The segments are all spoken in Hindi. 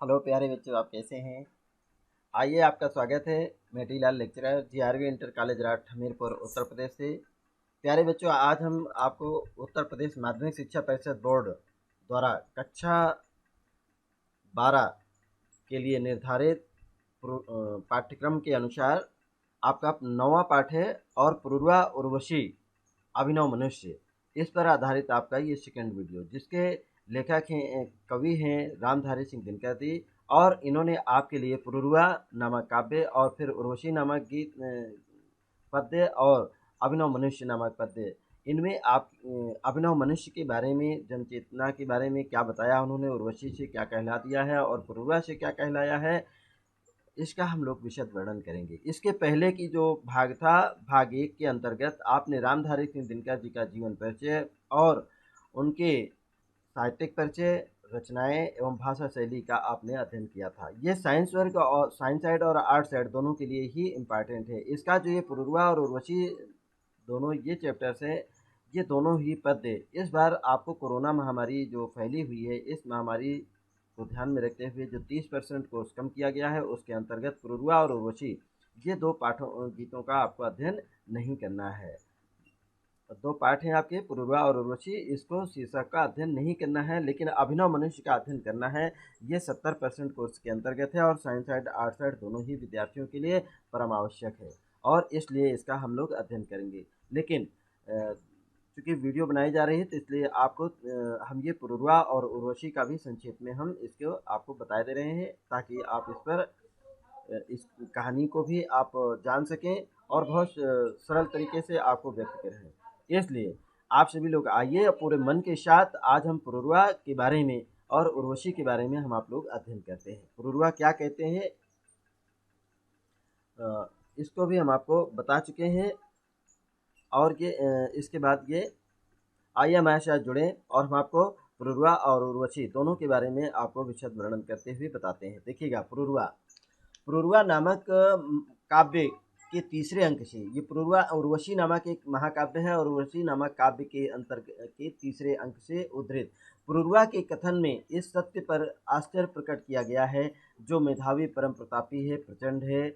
हेलो प्यारे बच्चों, आप कैसे हैं? आइए, आपका स्वागत है। मैं T Lal lecturer GRV inter college Rath Hamirpur Uttar Pradesh से। प्यारे बच्चों, आज हम आपको उत्तर प्रदेश माध्यमिक शिक्षा परिषद बोर्ड द्वारा कक्षा 12 के लिए निर्धारित पाठ्यक्रम के अनुसार आपका नौवां पाठ है और पुरुरवा उर्वशी अभिनव मनुष्य, इस पर आधारित आपका ये सेकंड वीडियो, जिसके लेखक हैं, कवि हैं रामधारी सिंह दिनकर और इन्होंने आपके लिए पुरुरवा नामक काव्य और फिर उर्वशी नामक गीत पद्य और अभिनव मनुष्य नामक पद्य। इनमें आप अभिनव मनुष्य के बारे में, जनचेतना के बारे में क्या बताया उन्होंने, उर्वशी से क्या कहला दिया है और पुरुरवा से क्या कहलाया है, इसका हम लोग विशद वर्णन करेंगे। इसके पहले की जो भाग था, भाग 1 के अंतर्गत आपने रामधारी सिंह दिनकर जी का जीवन परिचय और उनके साहित्यिक परिचय, रचनाएं एवं भाषा शैली का आपने अध्ययन किया था। ये साइंस वर्ग और साइंस साइड और आर्ट साइड दोनों के लिए ही इम्पॉर्टेंट है। इसका जो ये पुरुरवा और उर्वशी दोनों ये चैप्टर्स हैं, ये दोनों ही पद्य इस बार आपको कोरोना महामारी जो फैली हुई है, इस महामारी को ध्यान में रखते हुए जो 30% कोर्स कम किया गया है, उसके अंतर्गत पुरुरवा और उर्वशी ये दो पाठों गीतों का आपको अध्ययन नहीं करना है। दो पाठ हैं आपके, पुरुरवा और उर्वशी, इसको शीर्षक का अध्ययन नहीं करना है, लेकिन अभिनव मनुष्य का अध्ययन करना है। ये 70% कोर्स के अंतर्गत है और साइंस साइड आर्ट साइड दोनों ही विद्यार्थियों के लिए परम आवश्यक है और इसलिए इसका हम लोग अध्ययन करेंगे। लेकिन चूँकि वीडियो बनाई जा रही है तो इसलिए आपको हम ये पुरुरवा और उर्वशी का भी संक्षेप में हम इसको आपको बता दे रहे हैं, ताकि आप इस पर इस कहानी को भी आप जान सकें और बहुत सरल तरीके से आपको व्यक्त करें। इसलिए आप सभी लोग आइए, पूरे मन के साथ आज हम पुरुरवा के बारे में और उर्वशी के बारे में हम आप लोग अध्ययन करते हैं। पुरुरवा क्या कहते हैं, इसको भी हम आपको बता चुके हैं और ये इसके बाद ये आइए हमारे साथ जुड़ें और हम आपको पुरुरवा और उर्वशी दोनों के बारे में आपको विशद वर्णन करते हुए बताते हैं। देखिएगा, पुरुरवा पुरुरवा नामक काव्य के तीसरे अंक से, ये पुरुरवा उर्वशी नामक एक महाकाव्य है और उर्वशी नामक काव्य के अंतर्गत के तीसरे अंक से उद्धृत पुरुरवा के कथन में इस सत्य पर आश्चर्य प्रकट किया गया है, जो मेधावी परम प्रतापी है, प्रचंड है,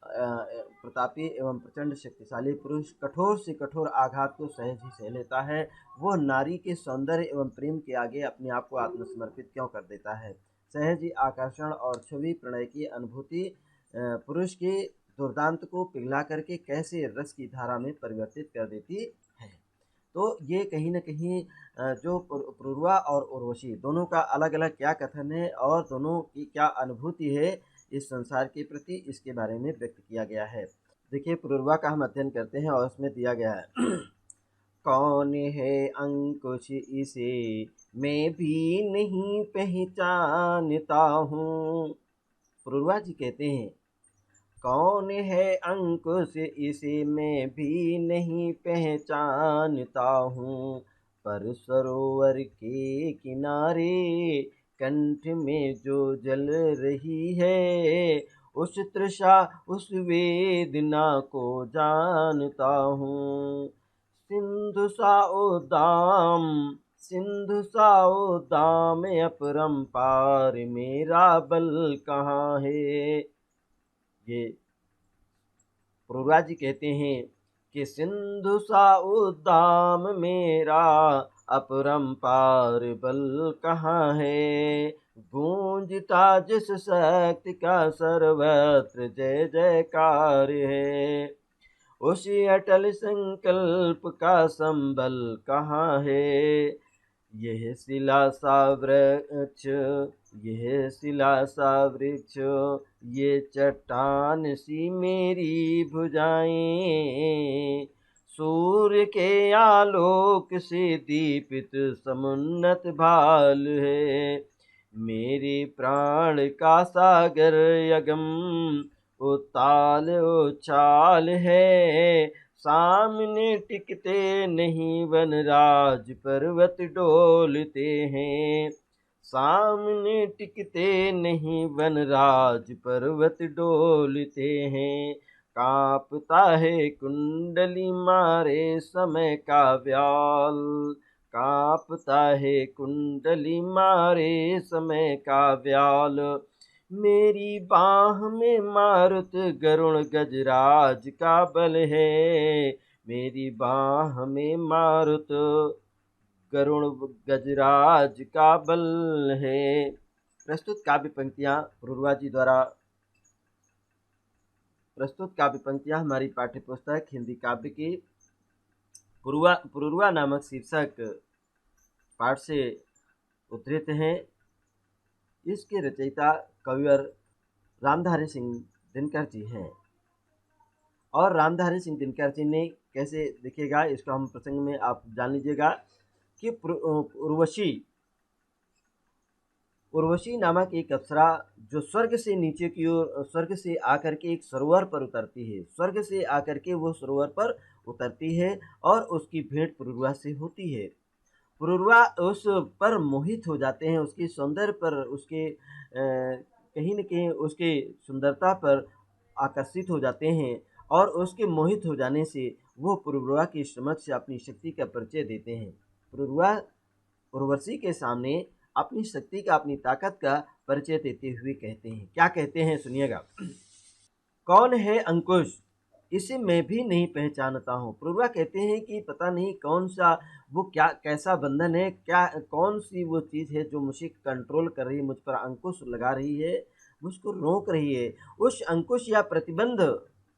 प्रतापी एवं प्रचंड शक्तिशाली पुरुष कठोर से कठोर आघात को सहज ही सह लेता है। वो नारी के सौंदर्य एवं प्रेम के आगे अपने आप को आत्मसमर्पित क्यों कर देता है। सहज ही आकर्षण और छवि प्रणय की अनुभूति पुरुष के दुर्दांत को पिघला करके कैसे रस की धारा में परिवर्तित कर देती है। तो ये कहीं न कहीं जो पुरुरवा और उर्वशी दोनों का अलग अलग क्या कथन है और दोनों की क्या अनुभूति है इस संसार के प्रति, इसके बारे में व्यक्त किया गया है। देखिए, पुरुरवा का हम अध्ययन करते हैं और उसमें दिया गया है कौन है अंकुश इसे मैं भी नहीं पहचानता हूँ। पुरुरवा जी कहते हैं, कौन है अंकुश इसे मैं भी नहीं पहचानता हूँ, पर सरोवर के किनारे कंठ में जो जल रही है, उस तृषा उस वेदना को जानता हूँ। सिंधु सा उदाम सिंधु सा उदाम अपरंपार मेरा बल कहाँ है। ये पुरुरवा जी कहते हैं कि सिंधु सा उद्दाम मेरा अपरंपार बल कहाँ है, गूंजता जिस शक्ति का सर्वत्र जय जयकार है, उसी अटल संकल्प का संबल कहाँ है। यह शिला सा वृक्ष यह शिला सा वृक्ष ये चट्टान सी मेरी भुजाएं, सूर्य के आलोक से दीपित समुन्नत भाल है, मेरे प्राण का सागर यगम उताल उछाल है, सामने टिकते नहीं वनराज पर्वत डोलते हैं, सामने टिकते नहीं वनराज पर्वत डोलते हैं, कांपता है कुंडली मारे समय का व्याल, कांपता है कुंडली मारे समय का व्याल, मेरी बाह में मारुत गरुण गजराज का बल है, मेरी बाह में मारुत गरुण गजराज का बल है। प्रस्तुत काव्य पंक्तियां पुरुरवा जी द्वारा प्रस्तुत काव्य पंक्तियां हमारी पाठ्य पुस्तक हिंदी काव्य की पुरुरवा नामक शीर्षक पाठ से उद्धृत हैं। इसके रचयिता कविवर रामधारी सिंह दिनकर जी हैं। और रामधारी सिंह दिनकर जी ने कैसे दिखेगा इसको हम प्रसंग में आप जान लीजिएगा कि उर्वशी नामक एक अप्सरा जो स्वर्ग से नीचे की ओर स्वर्ग से आकर के एक सरोवर पर उतरती है, स्वर्ग से आकर के वो सरोवर पर उतरती है और उसकी भेंट पुरुरवा से होती है। पुरुरवा उस पर मोहित हो जाते हैं, उसके सौंदर्य पर, उसके कहीं न कहीं उसके सुंदरता पर आकर्षित हो जाते हैं और उसके मोहित हो जाने से वो पुरुरवा के समक्ष अपनी शक्ति का परिचय देते हैं। पुरुरवा उर्वशी के सामने अपनी शक्ति का, अपनी ताकत का परिचय देते हुए कहते हैं, क्या कहते हैं सुनिएगा। कौन है अंकुश, इसे मैं भी नहीं पहचानता हूँ। पुरुरवा कहते हैं कि पता नहीं कौन सा वो क्या कैसा बंधन है, क्या कौन सी वो चीज़ है जो मुझे कंट्रोल कर रही है, मुझ पर अंकुश लगा रही है, मुझको रोक रही है। उस अंकुश या प्रतिबंध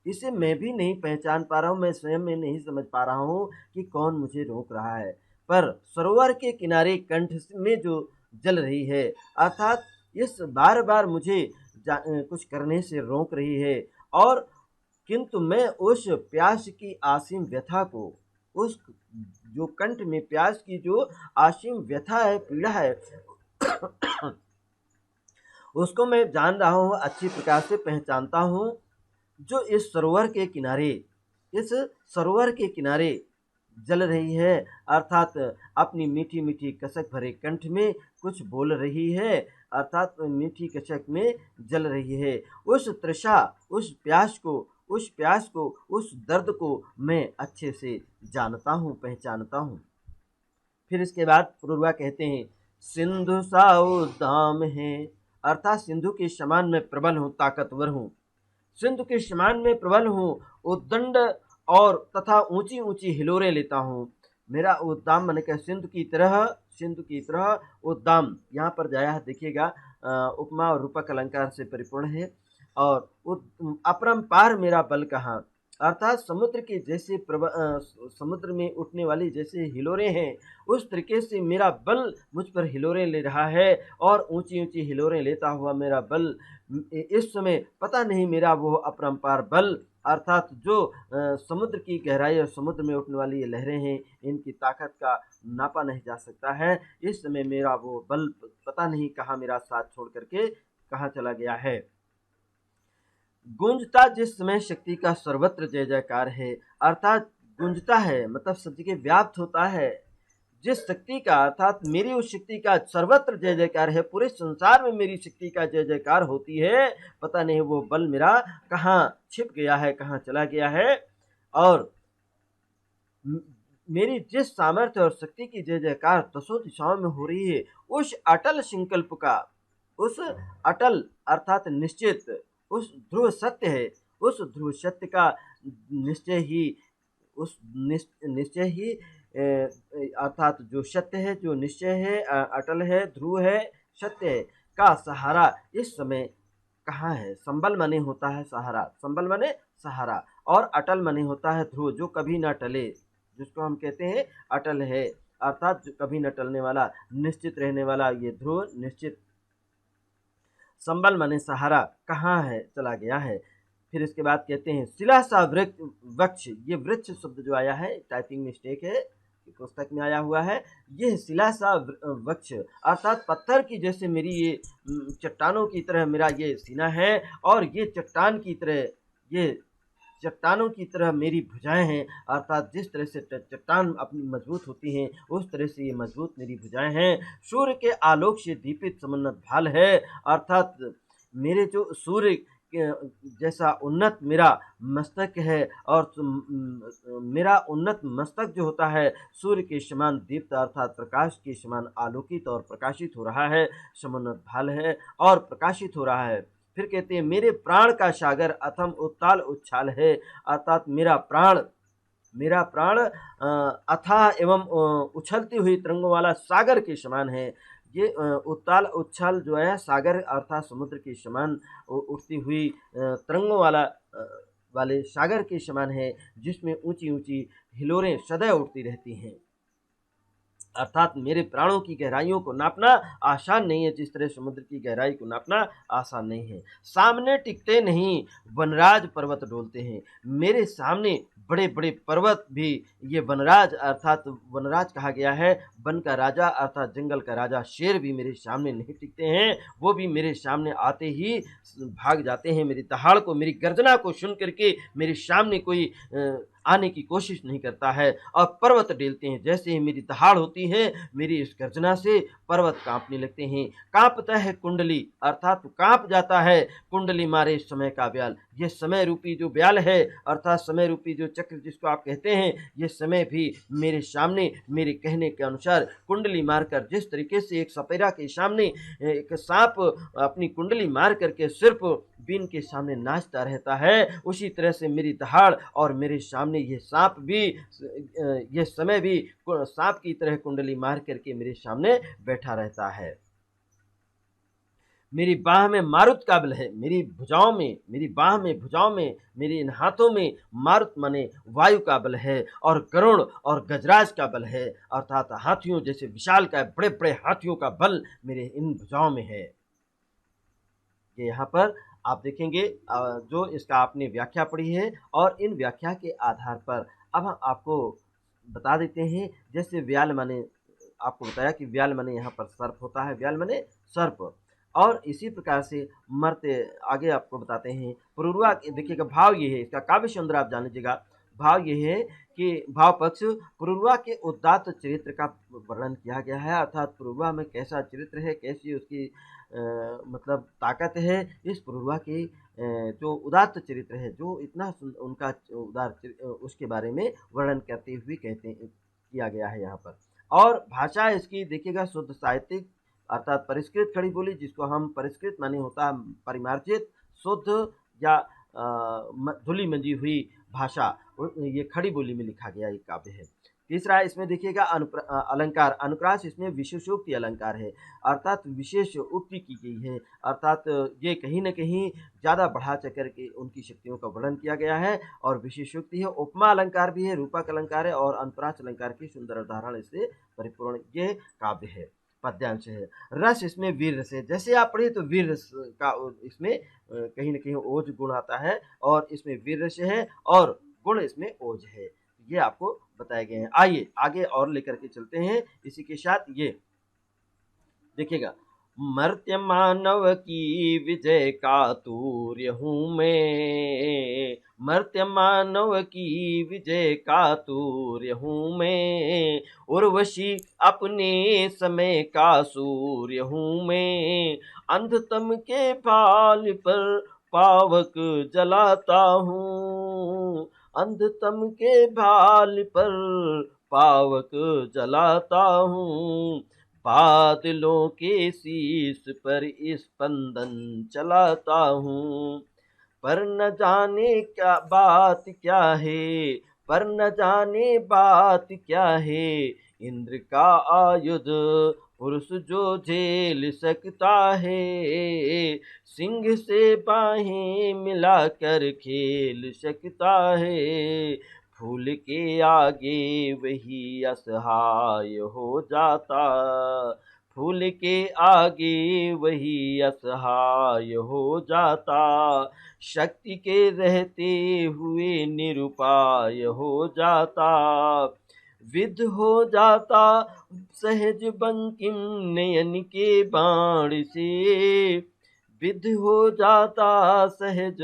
इसे मैं भी नहीं पहचान पा रहा हूँ, मैं स्वयं में नहीं समझ पा रहा हूँ कि कौन मुझे रोक रहा है। पर सरोवर के किनारे कंठ में जो जल रही है, अर्थात इस बार बार मुझे कुछ करने से रोक रही है, और किंतु मैं उस प्यास की असीम व्यथा को, उस जो कंठ में प्यास की जो असीम व्यथा है, पीड़ा है, उसको मैं जान रहा हूँ, अच्छी प्रकार से पहचानता हूँ। जो इस सरोवर के किनारे जल रही है, अर्थात अपनी मीठी मीठी कसक भरे कंठ में कुछ बोल रही है, अर्थात मीठी कसक में जल रही है। उस तृषा, उस प्यास को, उस दर्द को मैं अच्छे से जानता हूँ, पहचानता हूँ। फिर इसके बाद पुरुरवा कहते हैं, सिंधु सा उद्दाम है, अर्थात सिंधु के समान मैं प्रबल हूँ, ताकतवर हूँ। सिंधु के समान में प्रबल हूँ, उद्दंड और तथा ऊंची ऊंची हिलोरें लेता हूँ। मेरा उद्दाम मन के सिंधु की तरह उद्दाम, यहाँ पर जाया है देखिएगा, उपमा और रूपक अलंकार से परिपूर्ण है। और अपरंपार मेरा बल कहाँ, अर्थात समुद्र के जैसे समुद्र में उठने वाली जैसे हिलोरें हैं, उस तरीके से मेरा बल मुझ पर हिलोरें ले रहा है, और ऊंची ऊंची हिलोरें लेता हुआ मेरा बल इस समय पता नहीं, मेरा वो अपरंपार बल, अर्थात जो समुद्र की गहराई और समुद्र में उठने वाली ये लहरें हैं, इनकी ताकत का नापा नहीं जा सकता है। इस समय मेरा वो बल पता नहीं कहाँ मेरा साथ छोड़ करके कहाँ चला गया है। गूंजता जिस समय शक्ति का सर्वत्र जय जयकार है, अर्थात गूंजता है मतलब सब जगह व्याप्त होता है जिस शक्ति का, अर्थात मेरी उस शक्ति का सर्वत्र जय जयकार है, पूरे संसार में मेरी शक्ति का जय जयकार होती है। पता नहीं वो बल मेरा कहाँ छिप गया है, कहाँ चला गया है। और मेरी जिस सामर्थ्य और शक्ति की जय जयकार दसों दिशाओं में हो रही है, उस अटल संकल्प का, उस अटल अर्थात निश्चित, उस ध्रुव सत्य है, उस ध्रुव सत्य का निश्चय ही, उस निश्चय ही अर्थात जो सत्य है, जो निश्चय है, अटल है, ध्रुव है, सत्य है, का सहारा इस समय कहाँ है। संबल माने होता है सहारा, संबल माने सहारा, और अटल माने होता है ध्रुव, जो कभी न टले, जिसको हम कहते हैं अटल है, अर्थात जो कभी न टलने वाला, निश्चित रहने वाला, ये ध्रुव निश्चित। संबल माने सहारा कहाँ है, चला गया है। फिर इसके बाद कहते हैं, शिला सा वृक्ष, ये वृक्ष शब्द जो आया है टाइपिंग मिस्टेक है, पुस्तक में आया हुआ है। ये शिला सा वृक्ष, अर्थात पत्थर की जैसे मेरी ये चट्टानों की तरह मेरा ये सीना है, और ये चट्टानों की तरह मेरी भुजाएं हैं, अर्थात जिस तरह से चट्टान अपनी मजबूत होती हैं, उस तरह से ये मजबूत मेरी भुजाएं हैं। सूर्य के आलोक से दीपित समुन्नत भाल है, अर्थात मेरे जो सूर्य जैसा उन्नत मेरा मस्तक है और मेरा उन्नत मस्तक जो होता है सूर्य के समान दीप्त अर्थात प्रकाश के समान आलोकित और प्रकाशित हो रहा है, समुन्नत भाल है और प्रकाशित हो रहा है। फिर कहते हैं मेरे प्राण का सागर अथम उत्ताल उच्छाल है, अर्थात मेरा प्राण अथाह एवं उछलती हुई तरंगों वाला सागर के समान है। ये उत्ताल उच्छाल जो है सागर अर्थात समुद्र के समान उठती हुई तरंगों वाले सागर के समान है, जिसमें ऊंची ऊंची हिलोरें सदैव उठती रहती हैं। अर्थात मेरे प्राणों की गहराइयों को नापना आसान नहीं है, जिस तरह समुद्र की गहराई को नापना आसान नहीं है। सामने टिकते नहीं वनराज पर्वत डोलते हैं, मेरे सामने बड़े बड़े पर्वत भी, ये वनराज अर्थात वनराज कहा गया है, वन का राजा अर्थात जंगल का राजा शेर भी मेरे सामने नहीं टिकते हैं, वो भी मेरे सामने आते ही भाग जाते हैं। मेरी दहाड़ को, मेरी गर्जना को सुन करके मेरे सामने कोई आने की कोशिश नहीं करता है। और पर्वत डेलते हैं, जैसे ही मेरी दहाड़ होती है मेरी इस गर्जना से पर्वत कांपने लगते हैं। कांपता है कुंडली अर्थात कांप जाता है कुंडली मारे समय का ब्याल। ये समय रूपी जो ब्याल है अर्थात समय रूपी जो चक्र जिसको आप कहते हैं, ये समय भी मेरे सामने मेरे कहने के अनुसार कुंडली मारकर, जिस तरीके से एक सपेरा के सामने एक सांप अपनी कुंडली मार करके सिर्फ बीन के सामने नाचता रहता है, उसी तरह से मेरी दहाड़ और मेरे सामने ये सांप भी, ये समय भी सांप की तरह कुंडली मार करके मेरे सामने बैठा रहता है। मेरी बाह में मारुत का बल है, मेरी बाह में भुजाओं में मेरी इन हाथों में मारुत माने वायु का बल है और गरुड़ और गजराज का बल है, अर्थात हाथियों जैसे विशाल का बड़े बड़े हाथियों का बल मेरे इन भुजाओं में है। ये यहाँ पर आप देखेंगे जो इसका आपने व्याख्या पढ़ी है और इन व्याख्या के आधार पर अब हम आपको बता देते हैं। जैसे व्याल माने आपको बताया कि व्याल माने यहाँ पर सर्प होता है, व्याल माने सर्प, और इसी प्रकार से मर्त्य आगे आपको बताते हैं। पुरुरवा देखिएगा भाव ये है, इसका काव्य सुंदर आप जान लीजिएगा। भाव ये है कि भाव पक्ष पुरुरवा के उदात्त चरित्र का वर्णन किया गया है, अर्थात पुरुरवा में कैसा चरित्र है, कैसी उसकी मतलब ताकत है। इस पुरुरवा की जो उदात्त चरित्र है, जो इतना उनका उसके बारे में वर्णन करते हुए किया गया है यहाँ पर। और भाषा इसकी देखिएगा शुद्ध साहित्यिक अर्थात परिष्कृत खड़ी बोली, जिसको हम परिष्कृत माने होता है परिमार्जित, शुद्ध या धुली मंजी हुई भाषा, ये खड़ी बोली में लिखा गया एक काव्य है। तीसरा इसमें देखिएगा अलंकार, अनुप्रास इसमें विशेषोक्ति अलंकार है, अर्थात विशेष उक्ति की गई है, अर्थात ये कहीं न कहीं ज़्यादा बढ़ा चढ़कर के उनकी शक्तियों का वर्णन किया गया है और विशेषोक्ति है। उपमा अलंकार भी है, रूपक अलंकार है और अनुप्रास अलंकार की सुंदर उदाहरण इससे परिपूर्ण ये काव्य है, पद्यांश है। रस इसमें वीर रस है, जैसे आप पढ़े तो वीर रस का इसमें कहीं न कहीं ओज गुण आता है और इसमें वीर रस है और गुण इसमें ओज है, ये आपको बताए गए हैं। आइए आगे और लेकर के चलते हैं। इसी के साथ ये देखिएगा, मर्त्य मानव की विजय का तूर्य हूँ मैं, मर्त्य मानव की विजय का तूर्य हूँ मैं, उर्वशी अपने समय का सूर्य हूँ मैं, अंधतम के भाल पर पावक जलाता हूँ, अंधतम के भाल पर पावक जलाता हूँ, बादलों के शीश पर स्पंदन चलाता हूँ, पर न जाने क्या बात क्या है, पर न जाने बात क्या है, इंद्र का आयुध पुरुष जो झेल सकता है, सिंह से बाहें मिलाकर खेल सकता है, फूल के आगे वही असहाय हो जाता, फूल के आगे वही असहाय हो जाता, शक्ति के रहते हुए निरुपाय हो जाता, विध हो जाता सहज बंकिम नयन के बाण से, विध हो जाता सहज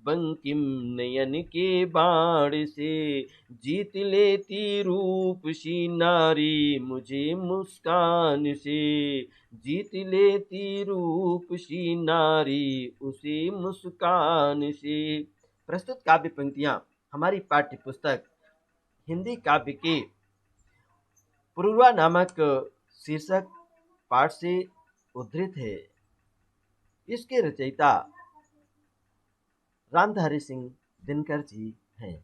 बंकिम नयन के बाण से, जीत लेती रूपसी नारी मुझे मुस्कान से, जीत लेती रूपसी नारी उसे मुस्कान से। प्रस्तुत काव्य पंक्तियां हमारी पाठ्य पुस्तक हिंदी काव्य के पुरुरवा नामक शीर्षक पाठ से उद्धृत है। इसके रचयिता रामधारी सिंह दिनकर जी हैं।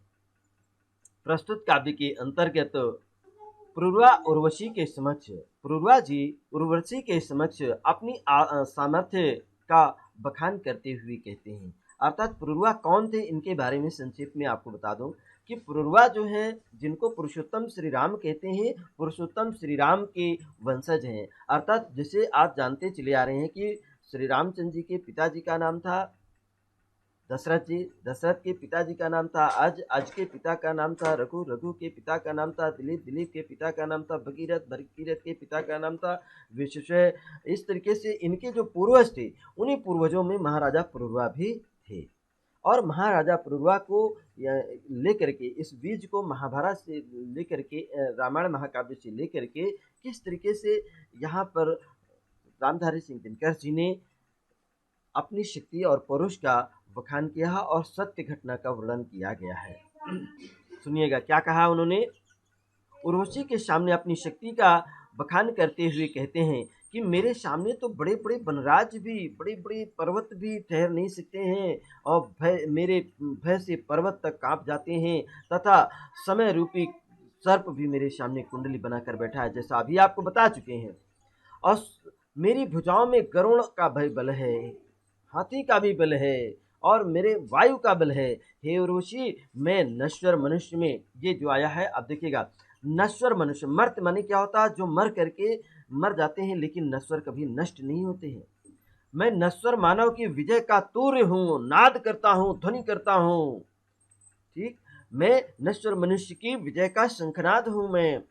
प्रस्तुत काव्य के अंतर्गत पुरुरवा उर्वशी के समक्ष पुरुरवा जी उर्वशी के समक्ष अपनी सामर्थ्य का बखान करते हुए कहते हैं। अर्थात पुरुरवा कौन थे, इनके बारे में संक्षेप में आपको बता दूं कि पुरुरवा जो है, जिनको पुरुषोत्तम श्री राम कहते हैं, पुरुषोत्तम श्री राम के वंशज हैं। अर्थात जैसे आप जानते चले आ रहे हैं कि श्री रामचंद्र जी के पिताजी का नाम था दशरथ जी, दशरथ के पिताजी का नाम था अज, अज के पिता का नाम था रघु, रघु के पिता का नाम था दिलीप, दिलीप के पिता का नाम था भगीरथ, भगीरथ के पिता का नाम था विश्वशय। इस तरीके से इनके जो पूर्वज थे, उन्हीं पूर्वजों में महाराजा पुरुरवा भी थे। और महाराजा पुरुरवा को लेकर के, इस बीज को महाभारत से लेकर के, रामायण महाकाव्य से लेकर के किस तरीके से यहाँ पर रामधारी सिंह दिनकर जी ने अपनी शक्ति और पौरुष का बखान किया और सत्य घटना का वर्णन किया गया है। सुनिएगा क्या कहा उन्होंने। उर्वशी के सामने अपनी शक्ति का बखान करते हुए कहते हैं कि मेरे सामने तो बड़े बड़े वनराज भी, बड़े बड़े पर्वत भी ठहर नहीं सकते हैं, और मेरे भय से पर्वत तक कांप जाते हैं, तथा समय रूपी सर्प भी मेरे सामने कुंडली बनाकर बैठा है, जैसा अभी आपको बता चुके हैं। और मेरी भुजाओं में गरुड़ का भी बल है, हाथी का भी बल है, और मेरे वायु का बल है। हे उर्वशी, मैं नश्वर मनुष्य में, ये जो आया है, अब देखिएगा, नश्वर मनुष्य, मर्त माने क्या होता है, जो मर करके मर जाते हैं, लेकिन नश्वर कभी नष्ट नहीं होते हैं। मैं नश्वर मानव की विजय का तूर्य हूँ, नाद करता हूँ, ध्वनि करता हूँ। ठीक, मैं नश्वर मनुष्य की विजय का शंखनाद हूँ मैं।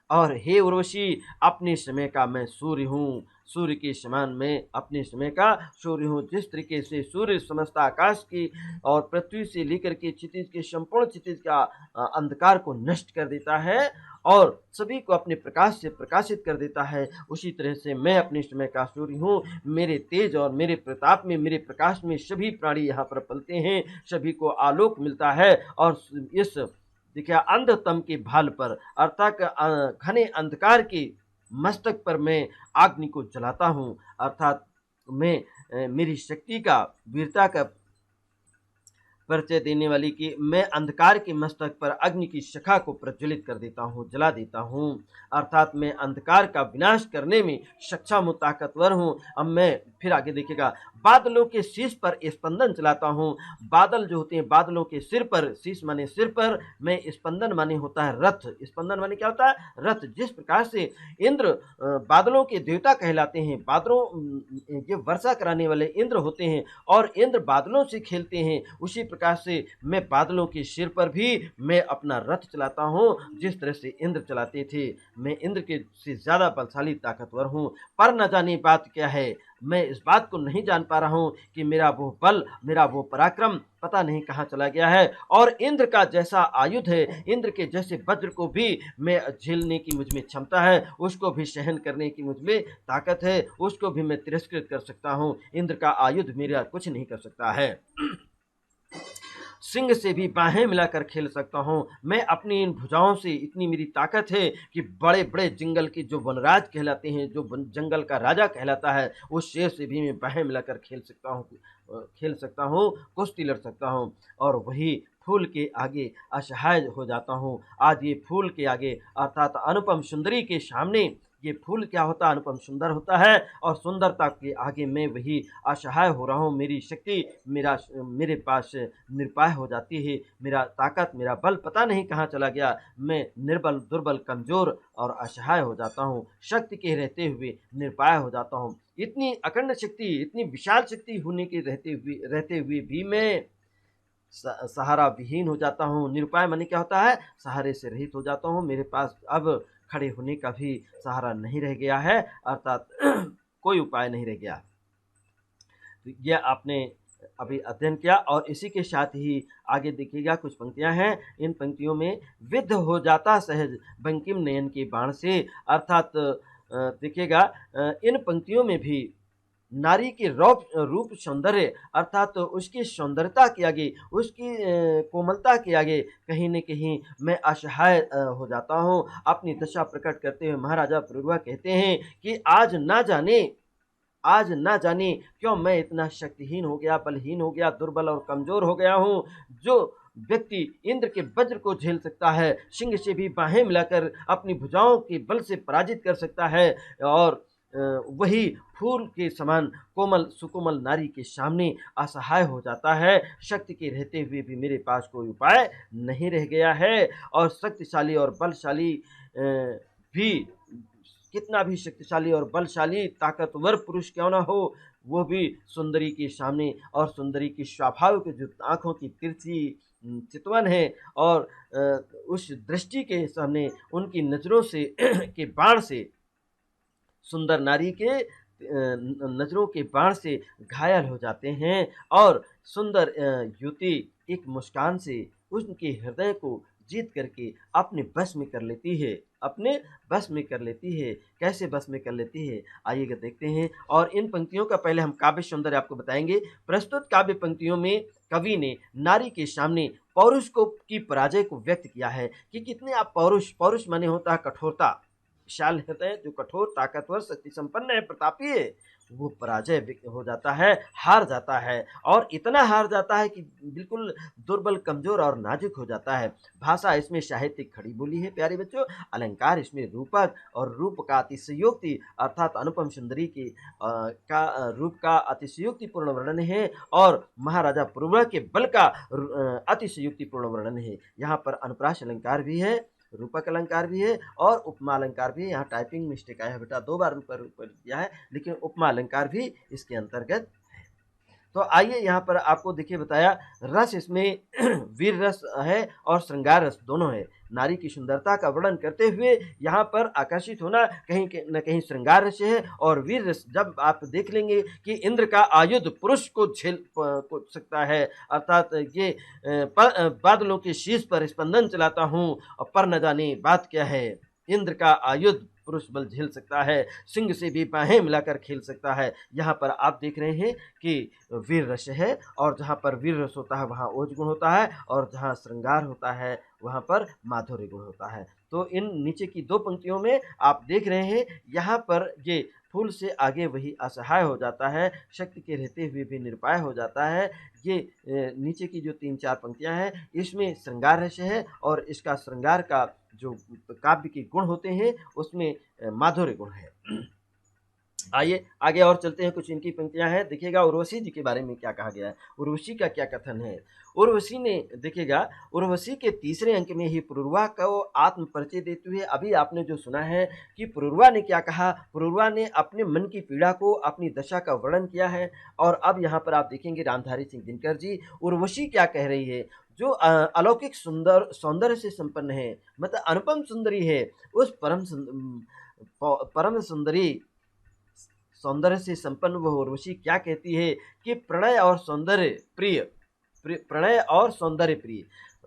और हे उर्वशी, अपने समय का मैं सूर्य हूँ, सूर्य के समान मैं अपने समय का सूर्य हूँ। जिस तरीके से सूर्य समस्त आकाश की और पृथ्वी से लेकर के क्षितिज के संपूर्ण क्षितिज का अंधकार को नष्ट कर देता है और सभी को अपने प्रकाश से प्रकाशित कर देता है, उसी तरह से मैं अपने समय का सूर्य हूँ। मेरे तेज और मेरे प्रताप में, मेरे प्रकाश में सभी प्राणी यहाँ पर पलते हैं, सभी को आलोक मिलता है। और इस देखिए अंधतम के भाल पर, अर्थात घने अंधकार के मस्तक पर मैं अग्नि को जलाता हूँ। अर्थात मैं मेरी शक्ति का, वीरता का परिचय देने वाली कि मैं अंधकार के मस्तक पर अग्नि की शिखा को प्रज्वलित कर देता हूँ, जला देता हूँ। अर्थात मैं अंधकार का विनाश करने में सक्षम हूँ, ताकतवर हूँ। अब मैं फिर आगे देखिएगा, बादलों के शीश पर स्पंदन चलाता हूँ। बादल जो होते हैं, बादलों के सिर पर, शीश माने सिर पर, मैं स्पंदन माने होता है रथ। स्पंदन माने क्या होता है, रथ। जिस प्रकार से इंद्र बादलों के देवता कहलाते हैं, बादलों ये वर्षा कराने वाले इंद्र होते हैं और इंद्र बादलों से खेलते हैं, उसी प्रकार से मैं बादलों के सिर पर भी मैं अपना रथ चलाता हूँ, जिस तरह से इंद्र चलाते थे। मैं इंद्र के से ज्यादा बलशाली, ताकतवर हूँ। पर न जाने बात क्या है, मैं इस बात को नहीं जान पा रहा हूँ कि मेरा वो बल, मेरा वो पराक्रम पता नहीं कहाँ चला गया है। और इंद्र का जैसा आयुध है, इंद्र के जैसे वज्र को भी मैं झेलने की मुझ में क्षमता है, उसको भी सहन करने की मुझ में ताकत है, उसको भी मैं तिरस्कृत कर सकता हूँ। इंद्र का आयुध मेरा कुछ नहीं कर सकता है। सिंह से भी बाहें मिलाकर खेल सकता हूँ। मैं अपनी इन भुजाओं से, इतनी मेरी ताकत है कि बड़े बड़े जंगल के जो वनराज कहलाते हैं, जो जंगल का राजा कहलाता है, उस शेर से भी मैं बाहें मिलाकर खेल सकता हूँ, कुश्ती लड़ सकता हूँ। और वही फूल के आगे असहाय हो जाता हूँ। आज ये फूल के आगे, अर्थात अनुपम सुंदरी के सामने, ये फूल क्या होता है, अनुपम सुंदर होता है, और सुंदरता के आगे मैं वही असहाय हो रहा हूँ। मेरी शक्ति मेरे पास निरुपाय हो जाती है। मेरा ताकत, मेरा बल पता नहीं कहाँ चला गया। मैं निर्बल, दुर्बल, कमजोर और असहाय हो जाता हूँ। शक्ति के रहते हुए निरुपाय हो जाता हूँ। इतनी अखंड शक्ति, इतनी विशाल शक्ति होने के रहते हुए भी मैं सहारा विहीन हो जाता हूँ। निरुपाय माने क्या होता है, सहारे से रहित हो जाता हूँ। मेरे पास अब खड़े होने का भी सहारा नहीं रह गया है, अर्थात कोई उपाय नहीं रह गया। तो यह आपने अभी अध्ययन किया। और इसी के साथ ही आगे देखिएगा कुछ पंक्तियां हैं, इन पंक्तियों में विद्ध हो जाता सहज बंकिम नयन के बाण से, अर्थात देखिएगा इन पंक्तियों में भी नारी के रूप सौंदर्य अर्थात उसकी सौंदर्यता के आगे, उसकी कोमलता के आगे कहीं न कहीं मैं असहाय हो जाता हूँ। अपनी दशा प्रकट करते हुए महाराजा पुरुरवा कहते हैं कि आज ना जाने क्यों मैं इतना शक्तिहीन हो गया, बलहीन हो गया, दुर्बल और कमजोर हो गया हूँ। जो व्यक्ति इंद्र के वज्र को झेल सकता है, सिंह से भी बाहें मिलाकर अपनी भुजाओं के बल से पराजित कर सकता है, और वही फूल के समान कोमल सुकोमल नारी के सामने असहाय हो जाता है। शक्ति के रहते हुए भी मेरे पास कोई उपाय नहीं रह गया है। और शक्तिशाली और बलशाली भी, कितना भी शक्तिशाली और बलशाली ताकतवर पुरुष क्यों ना हो, वो भी सुंदरी के सामने, और सुंदरी की स्वाभाविक जो आंखों की तिरछी चितवन है, और उस दृष्टि के सामने उनकी नजरों से के बाण से, सुंदर नारी के नजरों के बाण से घायल हो जाते हैं। और सुंदर युवती एक मुस्कान से उनके हृदय को जीत करके अपने बस में कर लेती है, अपने बस में कर लेती है। कैसे बस में कर लेती है, आइएगा देखते हैं। और इन पंक्तियों का पहले हम काव्य सौंदर्य आपको बताएंगे। प्रस्तुत काव्य पंक्तियों में कवि ने नारी के सामने पौरुष को की पराजय को व्यक्त किया है कि कितने आप पौरुष माने होता है कठोरता, विशाल हृदय, जो कठोर ताकतवर शक्ति संपन्न है, प्रतापी है, वो पराजय हो जाता है, हार जाता है। और इतना हार जाता है कि बिल्कुल दुर्बल, कमजोर और नाजुक हो जाता है। भाषा इसमें साहित्यिक खड़ी बोली है प्यारे बच्चों। अलंकार इसमें रूपक और रूप का अतिशयोक्ति अर्थात अनुपम सुंदरी की रूप का अतिशयोक्तिपूर्ण वर्णन है, और महाराजा पुरुरवा के बल का अतिशयोक्तिपूर्ण वर्णन है। यहाँ पर अनुप्रास अलंकार भी है, रूपक अलंकार भी है, और उपमा अलंकार भी है। यहाँ टाइपिंग मिस्टेक आया है बेटा, 2 बार ऊपर दिया है, लेकिन उपमा अलंकार भी इसके अंतर्गत। तो आइए यहाँ पर आपको देखिए बताया, रस इसमें वीर रस है और श्रृंगार रस दोनों है। नारी की सुंदरता का वर्णन करते हुए यहाँ पर आकर्षित होना कहीं न कहीं श्रृंगार रस है, और वीर रस जब आप देख लेंगे कि इंद्र का आयुध पुरुष को झेल सकता है, अर्थात ये बादलों के शीर्ष पर स्पंदन चलाता हूँ और पर न जाने बात क्या है, इंद्र का आयुध पुरुष बल झेल सकता है, सिंह से भी बाहें मिलाकर खेल सकता है। यहाँ पर आप देख रहे हैं कि वीर रस है, और जहाँ पर वीर रस होता है वहाँ ओज गुण होता है, और जहाँ श्रृंगार होता है वहाँ पर माधुर्य गुण होता है। तो इन नीचे की 2 पंक्तियों में आप देख रहे हैं, यहाँ पर ये फूल से आगे वही असहाय हो जाता है, शक्ति के रहते हुए भी निरुपाय हो जाता है। ये नीचे की जो 3-4 पंक्तियां हैं, इसमें श्रृंगार रस है, और इसका श्रृंगार का जो काव्य के गुण होते हैं उसमें माधुर्य गुण है। आइए आगे और चलते हैं, कुछ इनकी पंक्तियां हैं। देखिएगा उर्वशी जी के बारे में क्या कहा गया है, उर्वशी का क्या कथन है। उर्वशी ने देखिएगा, उर्वशी के तीसरे अंक में ही पुरुरवा को आत्म परिचय देते हुए अभी आपने जो सुना है कि पुरुरवा ने क्या कहा, पुरुरवा ने अपने मन की पीड़ा को, अपनी दशा का वर्णन किया है। और अब यहाँ पर आप देखेंगे रामधारी सिंह दिनकर जी उर्वशी क्या कह रही है, जो अलौकिक सुंदर सौंदर्य से संपन्न है, मतलब अनुपम सुंदरी है, उस परम सुंदरी सौंदर्य से संपन्न वह उर्वशी क्या कहती है कि प्रणय और सौंदर्य प्रिय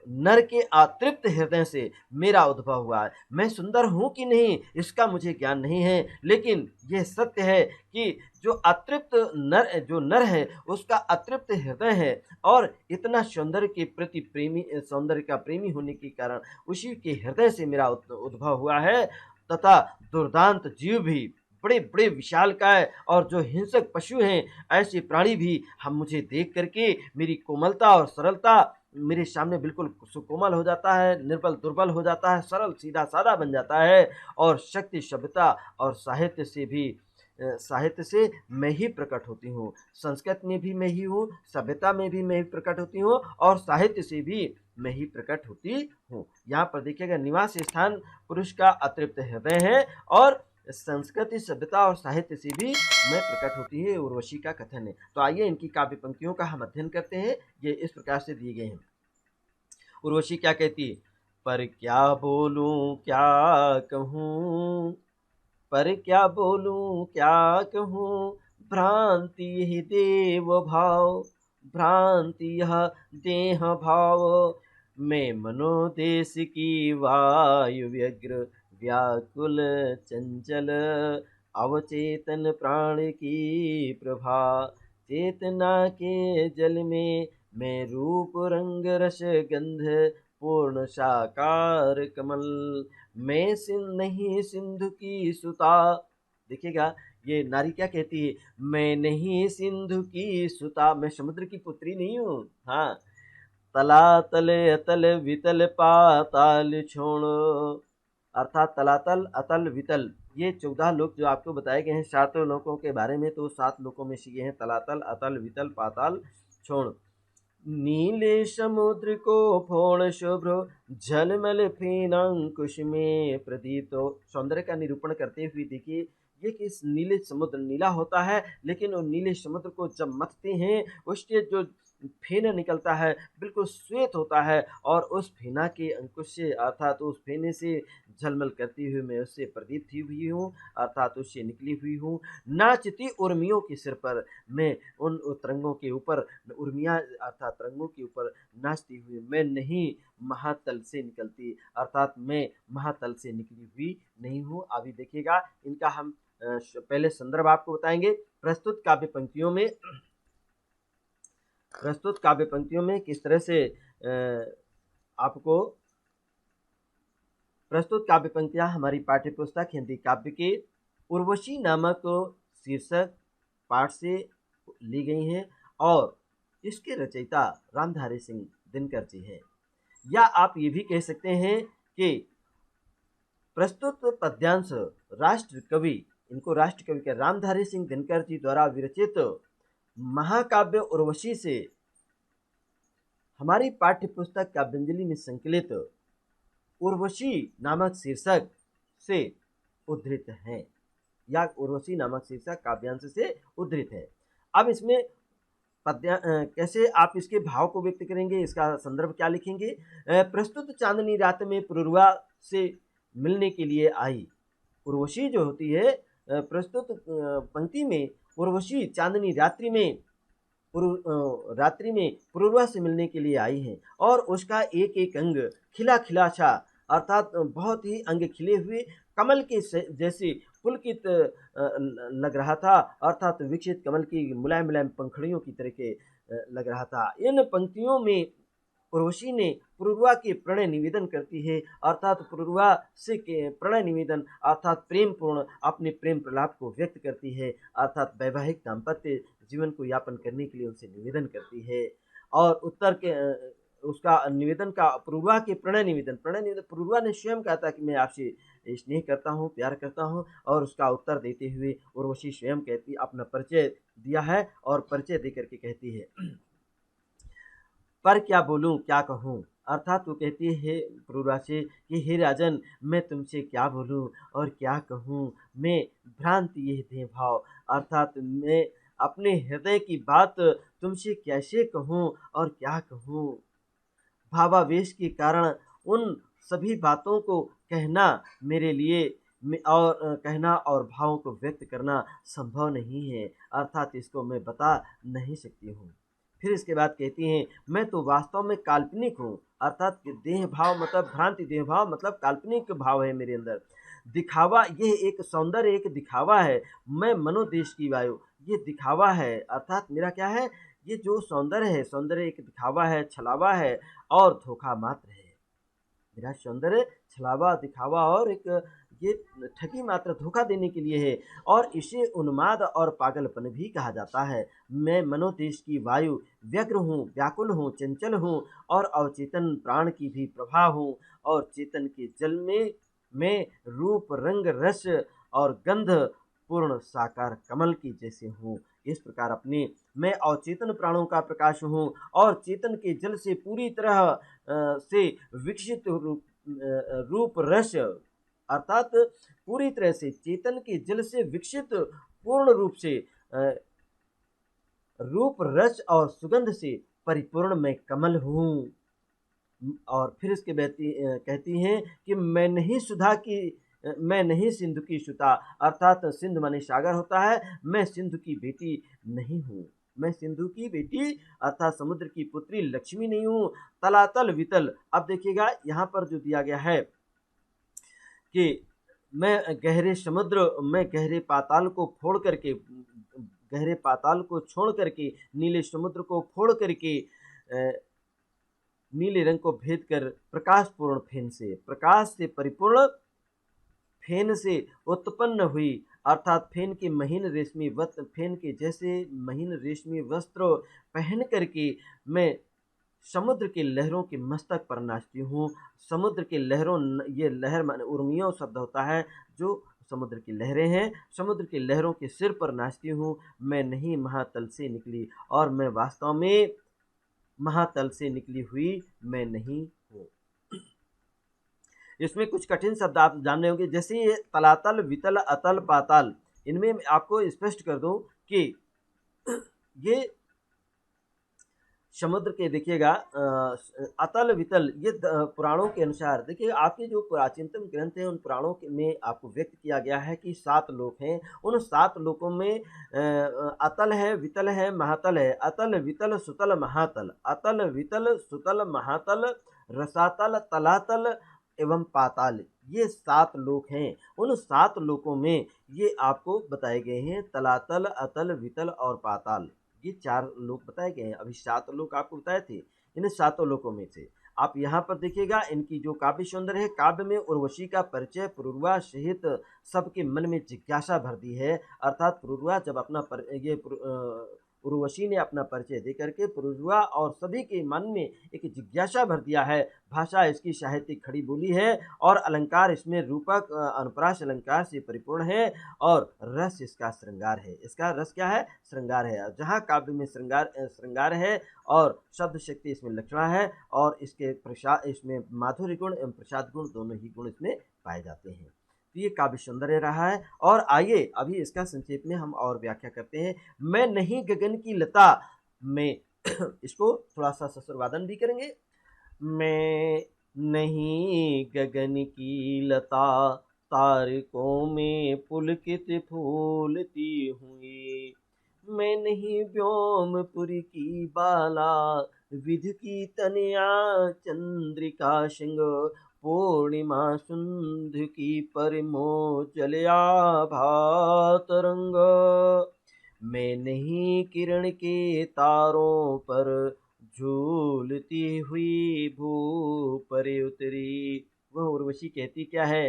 नर के अतृप्त हृदय से मेरा उद्भव हुआ है। मैं सुंदर हूं कि नहीं इसका मुझे ज्ञान नहीं है, लेकिन यह सत्य है कि जो अतृप्त नर है उसका अतृप्त हृदय है, और इतना सौंदर्य के प्रति प्रेमी, सौंदर्य का प्रेमी होने के कारण उसी के हृदय से मेरा उद्भव हुआ है। तथा दुर्दांत जीव भी, बड़े बड़े विशालकाय और जो हिंसक पशु हैं, ऐसे प्राणी भी हम मुझे देख करके मेरी कोमलता और सरलता मेरे सामने बिल्कुल सुकोमल हो जाता है, निर्बल दुर्बल हो जाता है, सरल सीधा सादा बन जाता है। और शक्ति, सभ्यता और साहित्य से मैं ही प्रकट होती हूँ। संस्कृत में भी मैं ही हूँ, सभ्यता में भी मैं ही प्रकट होती हूँ, और साहित्य से भी मैं ही प्रकट होती हूँ। यहाँ पर देखिएगा निवास स्थान पुरुष का अतृप्त हृदय है, और संस्कृति, सभ्यता और साहित्य से भी मैं प्रकट होती है, उर्वशी का कथन है। तो आइए इनकी काव्य पंक्तियों का हम अध्ययन करते हैं। ये इस प्रकार से दिए गए हैं। उर्वशी क्या कहती है, पर क्या बोलूं क्या कहूं, पर क्या बोलूं क्या कहूं, भ्रांति ही देव भाव, भ्रांति यह देह भाव, मैं मनोदेश की वायु व्यग्र व्याकुल चंचल, अवचेतन प्राण की प्रभा, चेतना के जल में मैं रूप रंग रस गंध पूर्ण साकार कमल, मैं नहीं सिंधु की सुता। देखिएगा ये नारी क्या कहती है, मैं नहीं सिंधु की सुता, मैं समुद्र की पुत्री नहीं हूँ। हाँ, तलातल अतल वितल पाताल छोड़, अर्थात तलातल अतल वितल, ये 14 लोक जो आपको बताए गए हैं सातों लोकों के बारे में, तो 7 लोकों में से ये हैं तलातल अतल वितल पाताल छोड़। नीले समुद्र को फोड़ शुभ्र झलमल फेनांकुश में प्रदीप। तो सौंदर्य का निरूपण करते हुए देखिए ये कि इस नीले समुद्र नीला होता है, लेकिन वो नीले समुद्र को जब मथते हैं उसके जो फेना निकलता है बिल्कुल श्वेत होता है, और उस फेना के अंकुश से अर्थात उस फेने से झलमल करती हुई मैं उससे प्रदीप्त हुई हूँ, अर्थात उससे निकली हुई हूँ। नाचती उर्मियों के सिर पर मैं उन तरंगों के ऊपर, उर्मियाँ अर्थात तरंगों के ऊपर नाचती हुई मैं नहीं महातल से निकलती, अर्थात मैं महातल से निकली हुई नहीं हूँ। अभी देखिएगा इनका हम पहले संदर्भ आपको बताएंगे। प्रस्तुत काव्य पंक्तियों में किस तरह से आपको प्रस्तुत काव्य पंक्तियां हमारी पाठ्य पुस्तक हिंदी काव्य के उर्वशी नामक शीर्षक पाठ से ली गई हैं, और इसके रचयिता रामधारी सिंह दिनकर जी हैं। या आप ये भी कह सकते हैं कि प्रस्तुत पद्यांश राष्ट्र कवि, इनको राष्ट्र कवि के रामधारी सिंह दिनकर जी द्वारा विरचित महाकाव्य उर्वशी से हमारी पाठ्य पुस्तक काव्यांजलि में संकलित उर्वशी नामक शीर्षक से उद्धृत हैं, या उर्वशी नामक शीर्षक काव्यांश से उद्धृत है। अब इसमें कैसे आप इसके भाव को व्यक्त करेंगे, इसका संदर्भ क्या लिखेंगे। प्रस्तुत चांदनी रात में पुरुरवा से मिलने के लिए आई। उर्वशी जो होती है प्रस्तुत पंक्ति में उर्वशी चांदनी रात्रि में पुरुरवा से मिलने के लिए आई हैं, और उसका एक एक अंग खिला खिला सा, अर्थात बहुत ही अंग खिले हुए कमल के जैसे पुलकित लग रहा था, अर्थात विकसित कमल की मुलायम मुलायम पंखड़ियों की तरह के लग रहा था। इन पंक्तियों में उर्वशी ने पुरुरवा के प्रणय निवेदन करती है, अर्थात पुरुरवा से के प्रणय निवेदन अर्थात प्रेम पूर्ण अपने प्रेम प्रलाप को व्यक्त करती है, अर्थात वैवाहिक दाम्पत्य जीवन को यापन करने के लिए उनसे निवेदन करती है। और उत्तर के उसका निवेदन का पुरुरवा के प्रणय निवेदन पुरुरवा ने स्वयं कहा था कि मैं आपसे स्नेह करता हूँ, प्यार करता हूँ, और उसका उत्तर देते हुए उर्वशी स्वयं कहती अपना परिचय दिया है, और परिचय देकर के कहती है पर क्या बोलूं क्या कहूं, अर्थात वो कहती है पुरुरवा से कि हे राजन मैं तुमसे क्या बोलूं और क्या कहूं, मैं भ्रांति यह दे भाव, अर्थात मैं अपने हृदय की बात तुमसे कैसे कहूं और क्या कहूं। भावावेश के कारण उन सभी बातों को कहना मेरे लिए कहना और भावों को व्यक्त करना संभव नहीं है, अर्थात इसको मैं बता नहीं सकती हूँ। फिर इसके बाद कहती हैं मैं तो वास्तव में काल्पनिक हूँ, अर्थात देह भाव मतलब भ्रांति, देह भाव मतलब काल्पनिक भाव है मेरे अंदर। दिखावा, यह एक सौंदर्य एक दिखावा है, मैं मनोदेश की वायु, ये दिखावा है, अर्थात मेरा क्या है, ये जो सौंदर्य है सौंदर्य एक दिखावा है, छलावा है और धोखा मात्र है। मेरा सौंदर्य छलावा दिखावा और एक ये ठगी मात्र धोखा देने के लिए है, और इसे उन्माद और पागलपन भी कहा जाता है। मैं मनोदेश की वायु व्यग्र हूँ, व्याकुल हूँ, चंचल हूँ, और अवचेतन प्राण की भी प्रभा हूँ, और चेतन के जल में मैं रूप रंग रस और गंध पूर्ण साकार कमल की जैसे हूँ। इस प्रकार अपने मैं अवचेतन प्राणों का प्रकाश हूँ, और चेतन के जल से पूरी तरह से विकसित रूप रस, अर्थात पूरी तरह से चेतन के जल से विकसित पूर्ण रूप से रूप रस और सुगंध से परिपूर्ण मैं कमल हूँ। और फिर इसके कहती हैं कि मैं नहीं सिंधु की सुता, अर्थात सिंधु माने सागर होता है, मैं सिंधु की बेटी नहीं हूँ। मैं सिंधु की बेटी अर्थात समुद्र की पुत्री लक्ष्मी नहीं हूँ। तलातल वितल, अब देखिएगा यहाँ पर जो दिया गया है कि मैं गहरे समुद्र, मैं गहरे पाताल को फोड़ करके, गहरे पाताल को छोड़ करके, नीले समुद्र को फोड़ करके नीले रंग को भेद कर प्रकाशपूर्ण फेन से, प्रकाश से परिपूर्ण फेन से उत्पन्न हुई, अर्थात फेन के महीन रेशमी वस्त्र, फेन के जैसे महीन रेशमी वस्त्र पहन करके मैं समुद्र की लहरों के मस्तक पर नाचती हूँ। समुद्र की लहरों, ये लहर माने उर्मियों शब्द होता है, जो समुद्र की लहरें हैं, समुद्र की लहरों के सिर पर नाचती हूँ। मैं नहीं महातल से निकली, और मैं वास्तव में महातल से निकली हुई मैं नहीं हूँ। इसमें कुछ कठिन शब्द आप जानने होंगे, जैसे ये तलातल, वितल, अतल, पाताल। इनमें आपको स्पष्ट कर दूं कि ये समुद्र के देखिएगा अतल वितल, ये पुराणों के अनुसार देखिए, आपके जो प्राचीनतम ग्रंथ हैं उन पुराणों में आपको व्यक्त किया गया है कि 7 लोक हैं। उन 7 लोकों में अतल है, वितल है, महातल है। अतल वितल सुतल महातल, अतल वितल सुतल महातल, रसातल, तलातल एवं पाताल, ये 7 लोक हैं। उन 7 लोकों में ये आपको बताए गए हैं, तलातल, अतल, वितल और पाताल। ये 4 लोक बताए गए हैं। अभी 7 लोक आपको बताए थे। इन 7 लोकों में से आप यहाँ पर देखिएगा, इनकी जो काव्य सौंदर्य है, काव्य में उर्वशी का परिचय पुरूरवा सहित सबके मन में जिज्ञासा भर दी है। अर्थात पुरूरवा जब अपना उर्वशी ने अपना परिचय दे करके पुरूरवा और सभी के मन में एक जिज्ञासा भर दिया है। भाषा इसकी साहित्यिक खड़ी बोली है, और अलंकार इसमें रूपक अनुप्रास अलंकार से परिपूर्ण है, और रस इसका श्रृंगार है। इसका रस क्या है? श्रृंगार है। जहाँ काव्य में श्रृंगार है और शब्द शक्ति इसमें लक्षणा है, और इसके प्रसाद, इसमें माधुर्य गुण एवं प्रसाद गुण दोनों ही गुण इसमें पाए जाते हैं। तो ये काव्य सौंदर्य रहा है। और आइए अभी इसका संक्षेप में हम और व्याख्या करते हैं। मैं नहीं गगन की लता में इसको थोड़ा सा ससुरवादन भी करेंगे। मैं नहीं गगन की लता, तारकों में पुलकित फूलती हुई। मैं नहीं व्योमपुरी की बाला, विधि की तनया चंद्रिका सिंह, पूर्णिमा सुंध की परिमोचलया भातरंग। मैं नहीं किरण के तारों पर झूलती हुई भू पर उतरी। वह उर्वशी कहती क्या है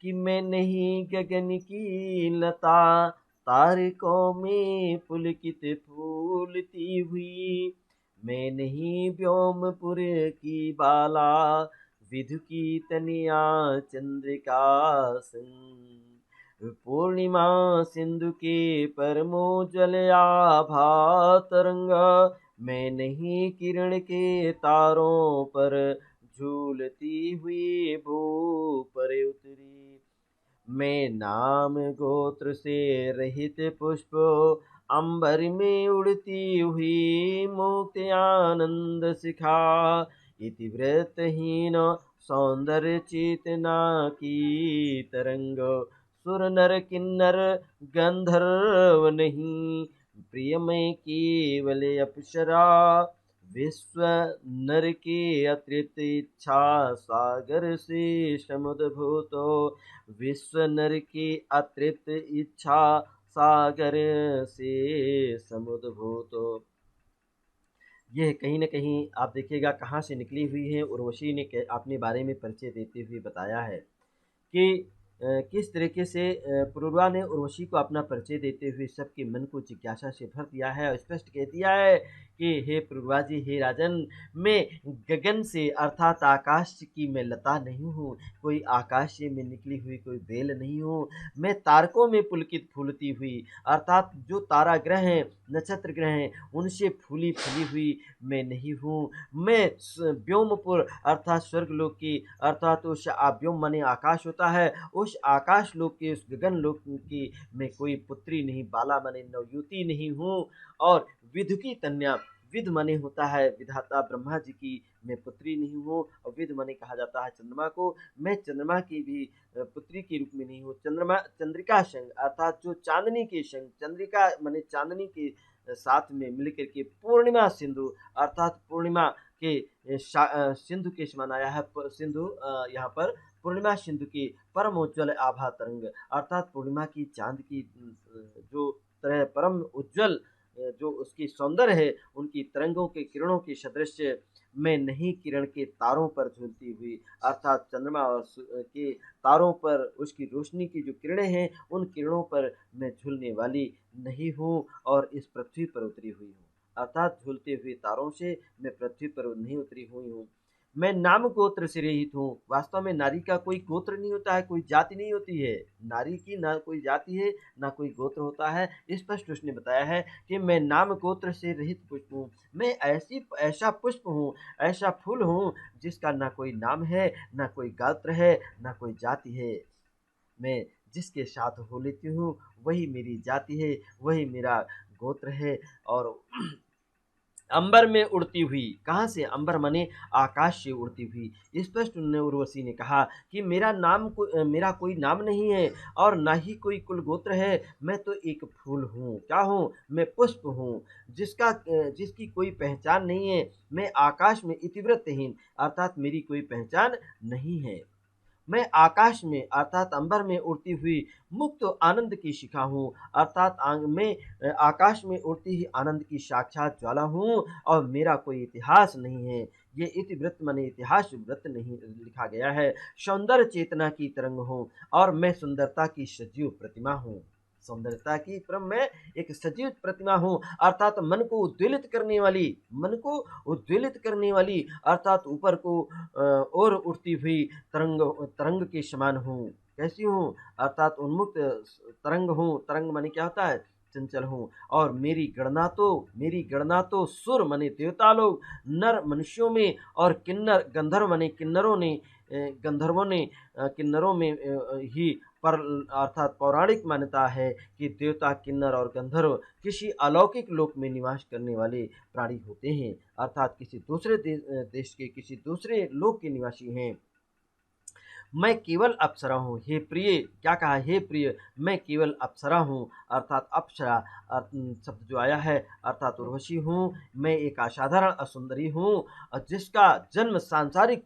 कि मैं नहीं गगन की लता, तारकों में पुलकित फूलती हुई। मैं नहीं व्योमपुर की बाला, विधु की तनिया चंद्रिका संग, पूर्णिमा सिंधु के परमोज्वल आभा तरंग। मैं नहीं किरण के तारों पर झूलती हुई भू पर उतरी। मैं नाम गोत्र से रहित पुष्प, अंबर में उड़ती हुई मुक्ति आनंद शिखा, इतिवृत्तहीन सौंदर्य चेतना की तरंग। सुर नर किन्नर गंधर्व नहीं, प्रियमय केवल अप्सरा। विश्व नर के अतृप्त इच्छा सागर से समुद्भूतो, विश्व नर की अतृप्त इच्छा सागर से समुद्भूतो। यह कहीं न कहीं आप देखिएगा कहाँ से निकली हुई है। उर्वशी ने अपने बारे में परिचय देते हुए बताया है कि किस तरीके से पुरूरवा ने उर्वशी को अपना परिचय देते हुए सबके मन को जिज्ञासा से भर दिया है, और स्पष्ट कह दिया है कि हे पुरूरवा जी, हे राजन, मैं गगन से अर्थात आकाश की मैं लता नहीं हूँ, कोई आकाश से मैं निकली हुई कोई बेल नहीं हूँ। मैं तारकों में पुलकित फूलती हुई, अर्थात जो तारा ग्रह हैं, नक्षत्र ग्रह हैं, उनसे फूली फूली हुई मैं नहीं हूँ। मैं व्योमपुर अर्थात स्वर्गलोक की, अर्थात उस व्योम माने आकाश होता है, उस आकाश लोक की, उस गगन लोक की मैं कोई पुत्री नहीं, बाला माने नवयुवती नहीं हूँ। और विधु की कन्या, विध माने होता है विधाता ब्रह्मा जी की मैं पुत्री नहीं हूँ, और विध माने कहा जाता है चंद्रमा को। मैं चंद्रमा की भी पुत्री के रूप में नहीं हूँ। चंद्रमा चंद्रिका संग, अर्थात जो चांदनी के संग, चंद्रिका माने चांदनी के साथ में मिलकर के पूर्णिमा सिंधु अर्थात पूर्णिमा के सिंधु के समान आया है। सिंधु यहाँ पर पूर्णिमा सिंधु की परम उज्ज्वल आभा तरंग अर्थात पूर्णिमा की चांद की जो तरह परम उज्ज्वल जो उसकी सौंदर्य है उनकी तरंगों के किरणों की सदृश में नहीं किरण के तारों पर झूलती हुई अर्थात चंद्रमा और के तारों पर उसकी रोशनी की जो किरणें हैं उन किरणों पर मैं झूलने वाली नहीं हूँ और इस पृथ्वी पर उतरी हुई हूँ अर्थात झूलते हुए तारों से मैं पृथ्वी पर नहीं उतरी हुई हूँ। मैं नाम गोत्र से रहित हूँ। वास्तव में नारी का कोई गोत्र नहीं होता है, कोई जाति नहीं होती है। नारी की ना कोई जाति है ना कोई गोत्र होता है। स्पष्ट उसने बताया है कि मैं नाम गोत्र से रहित पुष्प हूँ। मैं ऐसा पुष्प हूँ, ऐसा फूल हूँ जिसका ना कोई नाम है ना कोई गोत्र है ना कोई जाति है। मैं जिसके साथ हो लेती हूँ वही मेरी जाति है, वही मेरा गोत्र है। और अंबर में उड़ती हुई, कहाँ से? अंबर माने आकाश से उड़ती हुई। स्पष्ट उन्होंने उर्वशी ने कहा कि मेरा कोई नाम नहीं है और ना ही कोई कुल गोत्र है। मैं तो एक फूल हूँ। क्या हूँ? मैं पुष्प हूँ जिसकी कोई पहचान नहीं है। मैं आकाश में इतिवृत्तहीन अर्थात मेरी कोई पहचान नहीं है। मैं आकाश में अर्थात अंबर में उड़ती हुई मुक्त आनंद की शिखा हूँ अर्थात मैं आकाश में उड़ती ही आनंद की साक्षात ज्वाला हूँ और मेरा कोई इतिहास नहीं है। ये इतिवृत्त माने इतिहास वृत्त नहीं लिखा गया है। सौंदर्य चेतना की तरंग हूँ और मैं सुंदरता की सजीव प्रतिमा हूँ। सौंदर्यता की परम मैं एक सजीव प्रतिमा हूँ अर्थात मन को उद्वेलित करने वाली अर्थात ऊपर को और उठती हुई तरंग के समान हूँ। कैसी हूँ? अर्थात उन्मुक्त तरंग हूँ। तरंग माने क्या होता है? चंचल हूँ। और मेरी गणना तो सुर माने देवता लोग, नर मनुष्यों में और किन्नर गंधर्व माने किन्नरों में ही पर अर्थात पौराणिक मान्यता है कि देवता, किन्नर और गंधर्व किसी अलौकिक लोक में निवास करने वाले प्राणी होते हैं अर्थात किसी दूसरे देश के किसी दूसरे लोक के निवासी हैं। मैं केवल अप्सरा हूँ। हे प्रिय, क्या कहा? हे प्रिय, मैं केवल अप्सरा हूँ अर्थात अप्सरा शब्द जो आया है अर्थात उर्वशी हूँ। मैं एक असाधारण असुंदरी हूँ और जिसका जन्म सांसारिक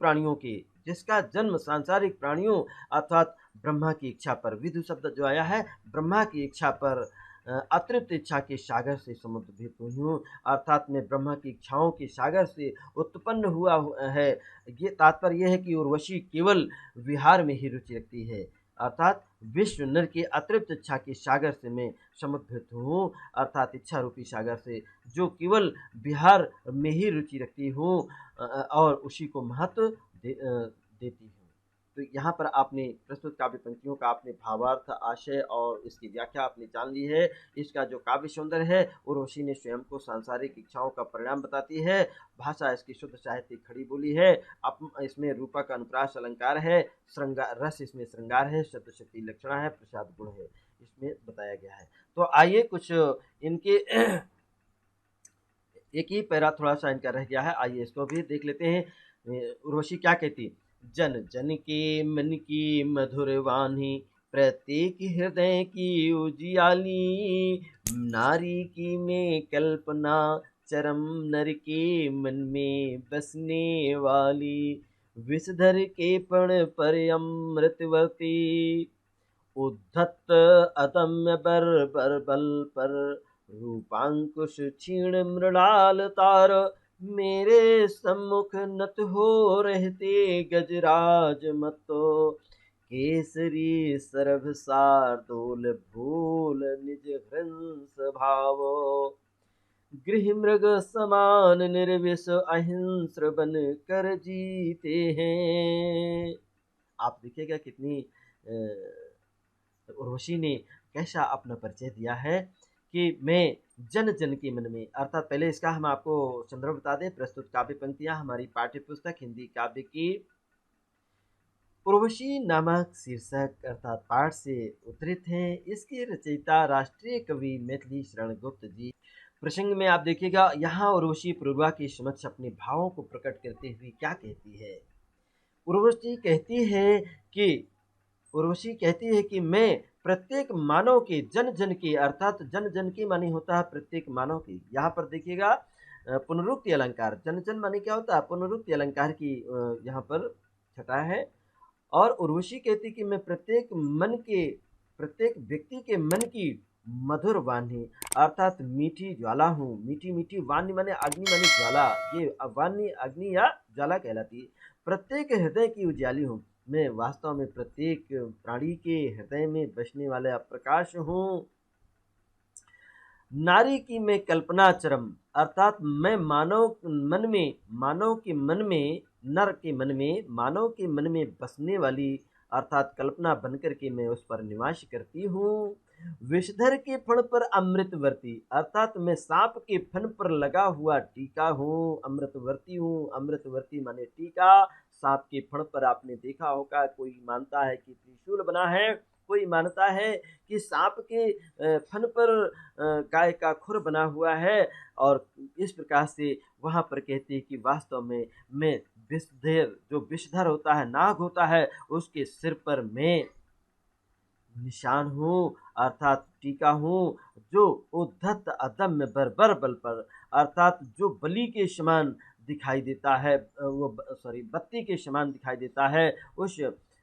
प्राणियों अर्थात ब्रह्मा की इच्छा पर, विदु शब्द जो आया है ब्रह्मा की इच्छा पर अतृप्त इच्छा के सागर से समुद्रभूत हुई हूँ अर्थात मैं ब्रह्मा की इच्छाओं के सागर से उत्पन्न हुआ है। ये तात्पर्य यह है कि उर्वशी केवल विहार में ही रुचि रखती है अर्थात विश्व नर की अतृप्त इच्छा के सागर से मैं समुद्रभूत हूँ अर्थात इच्छा रूपी सागर से जो केवल विहार में ही रुचि रखती हूँ और उसी को महत्व देती हूँ। तो यहाँ पर आपने प्रस्तुत काव्य पंक्तियों का आपने भावार्थ, आशय और इसकी व्याख्या आपने जान ली है। इसका जो काव्य सौंदर्य है उर्वशी ने स्वयं को सांसारिक इच्छाओं का परिणाम बताती है। भाषा इसकी शुद्ध साहित्यिक खड़ी बोली है। इसमें रूपक अनुप्रास अलंकार है, श्रृंगार रस इसमें श्रृंगार है, शब्द शक्ति लक्षणा है, प्रसाद गुण है इसमें बताया गया है। तो आइए कुछ इनके एक ही पैरा थोड़ा सा इनका रह गया है, आइए इसको भी देख लेते हैं। उर्वशी क्या कहती? जन जन के मन की मधुर वाणी, प्रत्येक हृदय की उजियाली, नारी की में कल्पना, चरम नर के मन में बसने वाली, विषधर के पण पर अमृतवती, उद्धत अदम्य बर बल पर, रूपांकुश क्षीण मृणाल तार, मेरे सम्मुख नत हो रहते गजराज मतो, केसरी सरभ शार्दूल भूल निज हृंस भावो, गृह मृग समान निर्विष अहिंस्र बन कर जीते हैं। आप देखिएगा कितनी उर्वशी ने कैसा अपना परिचय दिया है कि मैं जन जन के मन में अर्थात पहले इसका हम आपको संदर्भ बता दें। प्रस्तुत काव्य पंक्तियां हमारी पाठ्य पुस्तक हिंदी काव्य की उर्वशी नामक शीर्षक अर्थात पाठ से उद्धृत हैं। इसके रचयिता राष्ट्रीय कवि मैथिली शरण गुप्त जी। प्रसंग में आप देखिएगा यहाँ उर्वशी पूर्वा के समक्ष अपने भावों को प्रकट करते हुए क्या कहती है। उर्वशी कहती है कि मैं प्रत्येक मानव के, जन जन के, अर्थात जन जन के माने होता है प्रत्येक मानव की। यहाँ पर देखिएगा पुनरुक्ति अलंकार, जन जन माने क्या होता है, पुनरुक्ति अलंकार की यहाँ पर छटा है। और उर्वशी कहती कि मैं प्रत्येक व्यक्ति के मन की मधुर वाणी, अर्थात मीठी ज्वाला हूँ। मीठी मीठी वाणी माने अग्नि माने ज्वाला, ये वाणी अग्नि या ज्वाला कहलाती है। प्रत्येक हृदय की उजियाली हूँ, मैं वास्तव में प्रत्येक प्राणी के हृदय में बसने वाला प्रकाश हूँ। नारी की मैं कल्पना चरम, अर्थात मैं मानव के मन में, नर के मन में, मानव के मन में बसने वाली अर्थात कल्पना बनकर के मैं उस पर निवास करती हूँ। विषधर के फण पर अमृतवर्ती, अर्थात मैं सांप के फन पर लगा हुआ टीका हूँ, अमृतवर्ती हूँ। अमृतवर्ती माने टीका। सांप के फण पर आपने देखा होगा, कोई मानता है कि त्रिशूल बना है, कोई मानता है कि सांप के फन पर गाय का खुर बना हुआ है। और इस प्रकार से वहाँ पर कहते हैं कि वास्तव में मैं विषधर, जो विषधर होता है, नाग होता है, उसके सिर पर मैं निशान हूँ, अर्थात टीका हूँ, जो उद्धत अदम्य बर्बर बल पर, अर्थात जो बलि के समान दिखाई देता है, बत्ती के समान दिखाई देता है, उस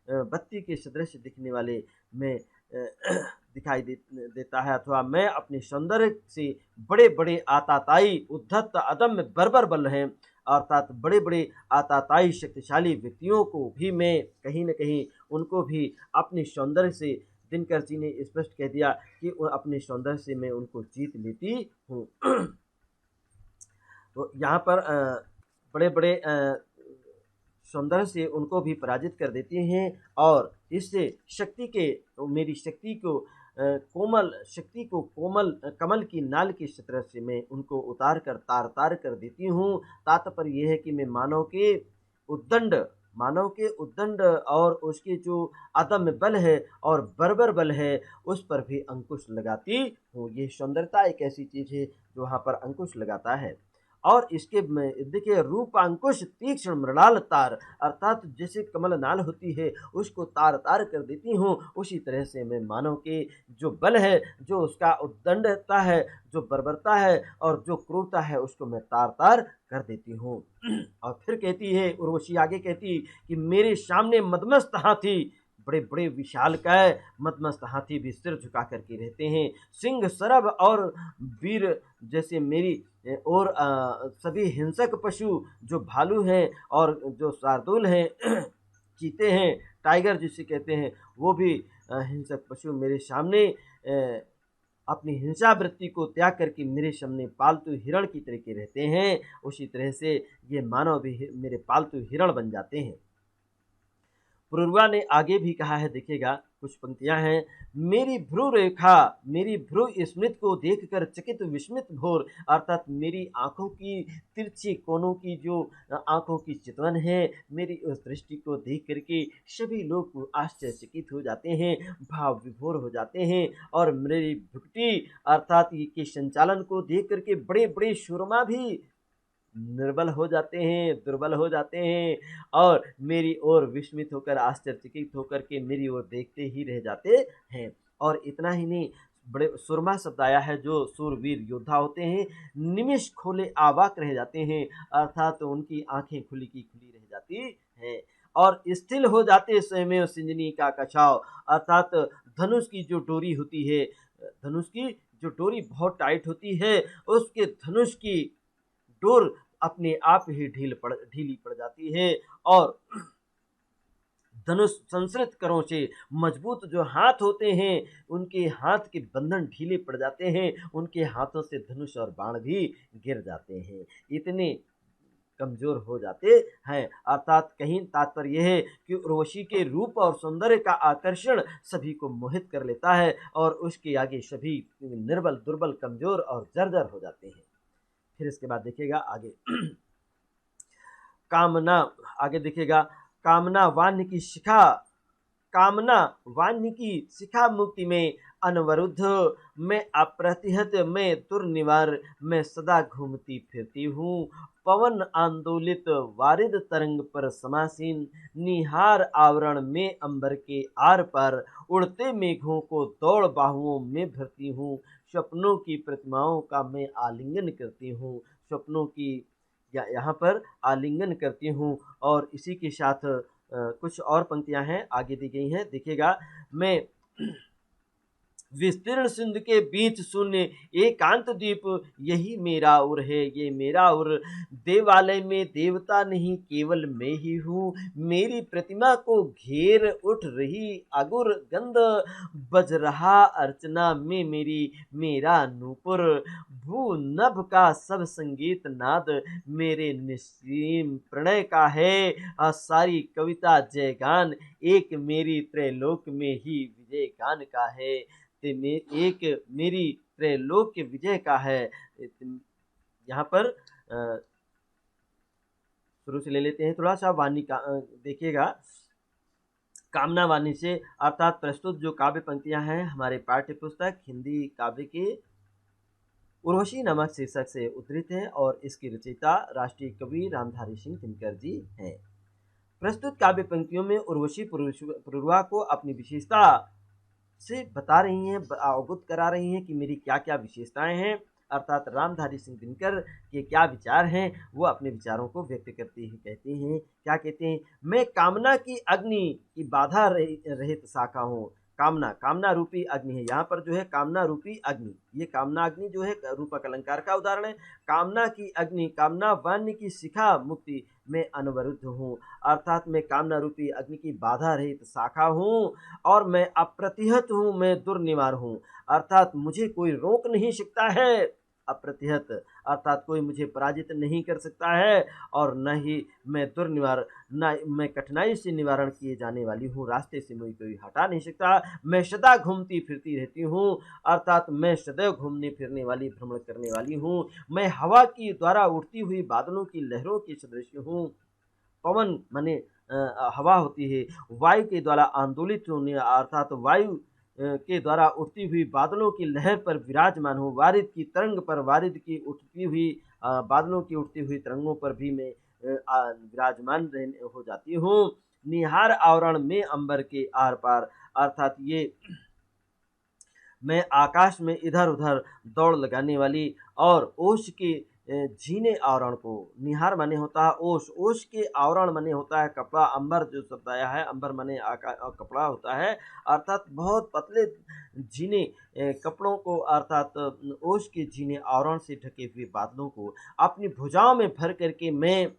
बत्ती के सदृश दिखने वाले में दिखाई देता है, अथवा मैं अपने सौंदर्य से बड़े बड़े आताताई, उद्धत अदम्य बर्बर बल हैं, अर्थात बड़े बड़े आताताई शक्तिशाली व्यक्तियों को भी मैं कहीं न कहीं उनको भी अपने सौंदर्य से, दिनकर जी ने स्पष्ट कह दिया कि अपने सौंदर्य से मैं उनको जीत लेती हूँ। तो यहाँ पर बड़े बड़े सौंदर्य से उनको भी पराजित कर देती हैं। और इससे मेरी शक्ति को कोमल कमल की नाल की तरह से मैं उनको उतार कर तार तार कर देती हूँ। तात्पर्य यह है कि मैं मानव के उद्दंड और उसके जो अदम्य बल है और बर्बर बल है, उस पर भी अंकुश लगाती हूँ। ये सौंदर्यता एक ऐसी चीज है जो वहाँ पर अंकुश लगाता है। और इसके देखिए, रूप अंकुश तीक्ष्ण मृणाल तार, अर्थात जैसे कमल नाल होती है उसको तार तार कर देती हूँ, उसी तरह से मैं मानव के जो बल है, जो उसका उद्दंडता है, जो बर्बरता है और जो क्रूरता है, उसको मैं तार तार कर देती हूँ। और फिर कहती है उर्वशी, आगे कहती कि मेरे सामने मदमस्त हाथी, बड़े बड़े विशालकाय मदमस्त हाथी भी सिर झुका करके रहते हैं। सिंह, सरब और वीर जैसे मेरी और सभी हिंसक पशु, जो भालू हैं और जो शार्दूल हैं, चीते हैं, टाइगर जिसे कहते हैं, वो भी हिंसक पशु मेरे सामने अपनी हिंसा वृत्ति को त्याग करके मेरे सामने पालतू हिरण की तरह के रहते हैं। उसी तरह से ये मानव भी मेरे पालतू हिरण बन जाते हैं। पुरुरवा ने आगे भी कहा है, देखिएगा कुछ पंक्तियां हैं। मेरी भ्रू स्मृत को देखकर चकित विस्मित भोर, अर्थात मेरी आंखों की तिरछी कोनों की जो आंखों की चितवन है, मेरी उस दृष्टि को देख करके सभी लोग आश्चर्यचकित हो जाते हैं, भाव विभोर हो जाते हैं। और मेरी भुक्ति अर्थात ये के संचालन को देख करके बड़े बड़े सुरमा भी निर्बल हो जाते हैं, दुर्बल हो जाते हैं और मेरी ओर विस्मित होकर, आश्चर्यचकित होकर के मेरी ओर देखते ही रह जाते हैं। और इतना ही नहीं, बड़े सुरमा शब्द आया है, जो सूरवीर योद्धा होते हैं, निमिष खोले आवाक रह जाते हैं, अर्थात तो उनकी आंखें खुली की खुली रह जाती हैं। और स्थिर हो जाते स्वयं सिंजनी का कछाव, अर्थात धनुष की जो डोरी होती है, धनुष की जो डोरी बहुत टाइट होती है, उसके धनुष की डोर अपने आप ही ढीली पड़ जाती है। और धनुष संसृत करों से मजबूत जो हाथ होते हैं, उनके हाथ के बंधन ढीले पड़ जाते हैं, उनके हाथों से धनुष और बाण भी गिर जाते हैं, इतने कमजोर हो जाते हैं। अर्थात कहीं तात्पर्य यह है कि उर्वशी के रूप और सौंदर्य का आकर्षण सभी को मोहित कर लेता है और उसके आगे सभी निर्बल, दुर्बल, कमजोर और जर्जर हो जाते हैं। फिर इसके बाद देखिएगा आगे कामना, आगे देखिएगा कामना वान्य की शिखा मुक्ति में अनवरुद्ध, मैं अप्रतिहत, मैं दुर्निवार, मैं सदा घूमती फिरती हूँ। पवन आंदोलित वारिद तरंग पर समासीन, निहार आवरण में अंबर के आर पार, उड़ते मेघों को दौड़ बाहुओं में भरती हूँ। स्वप्नों की प्रतिमाओं का मैं आलिंगन करती हूँ। स्वप्नों की यहाँ पर आलिंगन करती हूँ। और इसी के साथ कुछ और पंक्तियां हैं आगे दी गई हैं, देखिएगा। मैं विस्तीर्ण सिंधु के बीच शून्य एकांत द्वीप, यही मेरा उर है, ये मेरा उर। देवालय में देवता नहीं, केवल मैं ही हूँ। मेरी प्रतिमा को घेर उठ रही अगुर गंध, बज रहा अर्चना में मेरी मेरा नूपुर। भू नभ का सब संगीत नाद मेरे निस्सीम प्रणय का है। सारी कविता जयगान एक मेरी त्रैलोक में ही विजय गान का है। एक मेरी त्रैलोक्य विजय का है। यहाँ पर शुरू से ले लेते हैं थोड़ा सा वाणी का, देखिएगा। कामना वाणी से अर्थात प्रस्तुत जो काव्य पंक्तियां हैं हमारे पाठ्य पुस्तक हिंदी काव्य के उर्वशी नामक शीर्षक से उद्धृत है और इसकी रचयिता राष्ट्रीय कवि रामधारी सिंह दिनकर जी हैं। प्रस्तुत काव्य पंक्तियों में उर्वशी पुरुरवा को अपनी विशेषता से बता रही हैं, अवगत करा रही हैं कि मेरी क्या क्या विशेषताएं हैं, अर्थात रामधारी सिंह दिनकर के क्या विचार हैं। वो अपने विचारों को व्यक्त करते ही कहते हैं, क्या कहते हैं, मैं कामना की अग्नि की बाधा रहित शाखा हूँ। कामना रूपी अग्नि है। यहाँ पर जो है कामना रूपी अग्नि, ये कामना अग्नि जो है रूपक अलंकार का उदाहरण है। कामना की अग्नि, कामना वाण्य की शिखा मुक्ति में अनवरुद्ध हूँ, अर्थात मैं कामना रूपी अग्नि की बाधा रहित शाखा हूँ और मैं अप्रतिहत हूँ, मैं दुर्निवार हूँ, अर्थात मुझे कोई रोक नहीं सकता है। अप्रतिहत अर्थात कोई मुझे पराजित नहीं कर सकता है, और न ही मैं दुर्निवार, न मैं कठिनाई से निवारण किए जाने वाली हूँ, रास्ते से मुझे कोई हटा नहीं सकता। मैं सदा घूमती फिरती रहती हूँ, अर्थात मैं सदैव घूमने फिरने वाली, भ्रमण करने वाली हूँ। मैं हवा की द्वारा उठती हुई बादलों की लहरों की सदृश हूँ। पवन माने हवा होती है, वायु के द्वारा आंदोलित होने अर्थात वायु के द्वारा उठती हुई बादलों की लहर पर विराजमान हूँ। वारिद की तरंग पर, वारिद की उठती हुई बादलों की उठती हुई तरंगों पर भी मैं विराजमान हो जाती हूँ। निहार आवरण में अंबर के आर पार, अर्थात ये मैं आकाश में इधर उधर दौड़ लगाने वाली और ओश के झीने आवरण को, निहार माने होता है ओश, ओश के आवरण माने होता है कपड़ा। अंबर जो शब्द आया है, अंबर माने कपड़ा होता है, अर्थात बहुत पतले झीने कपड़ों को, अर्थात ओश के झीने आवरण से ढके हुए बादलों को अपनी भुजाओं में भर करके मैं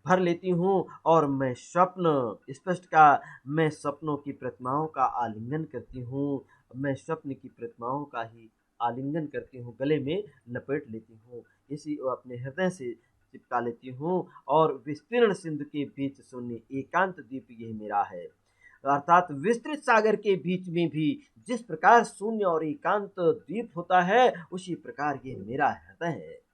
भर लेती हूँ। और मैं स्वप्न स्पष्ट का, मैं सपनों की प्रतिमाओं का आलिंगन करती हूँ। मैं स्वप्न की प्रतिमाओं का ही आलिंगन करती हूँ, गले में लपेट लेती हूँ, इसी अपने हृदय से चिपका लेती हूँ। और विस्तीर्ण सिंधु के बीच शून्य एकांत द्वीप यही मेरा है, अर्थात विस्तृत सागर के बीच में भी जिस प्रकार शून्य और एकांत द्वीप होता है, उसी प्रकार ये मेरा हृदय है।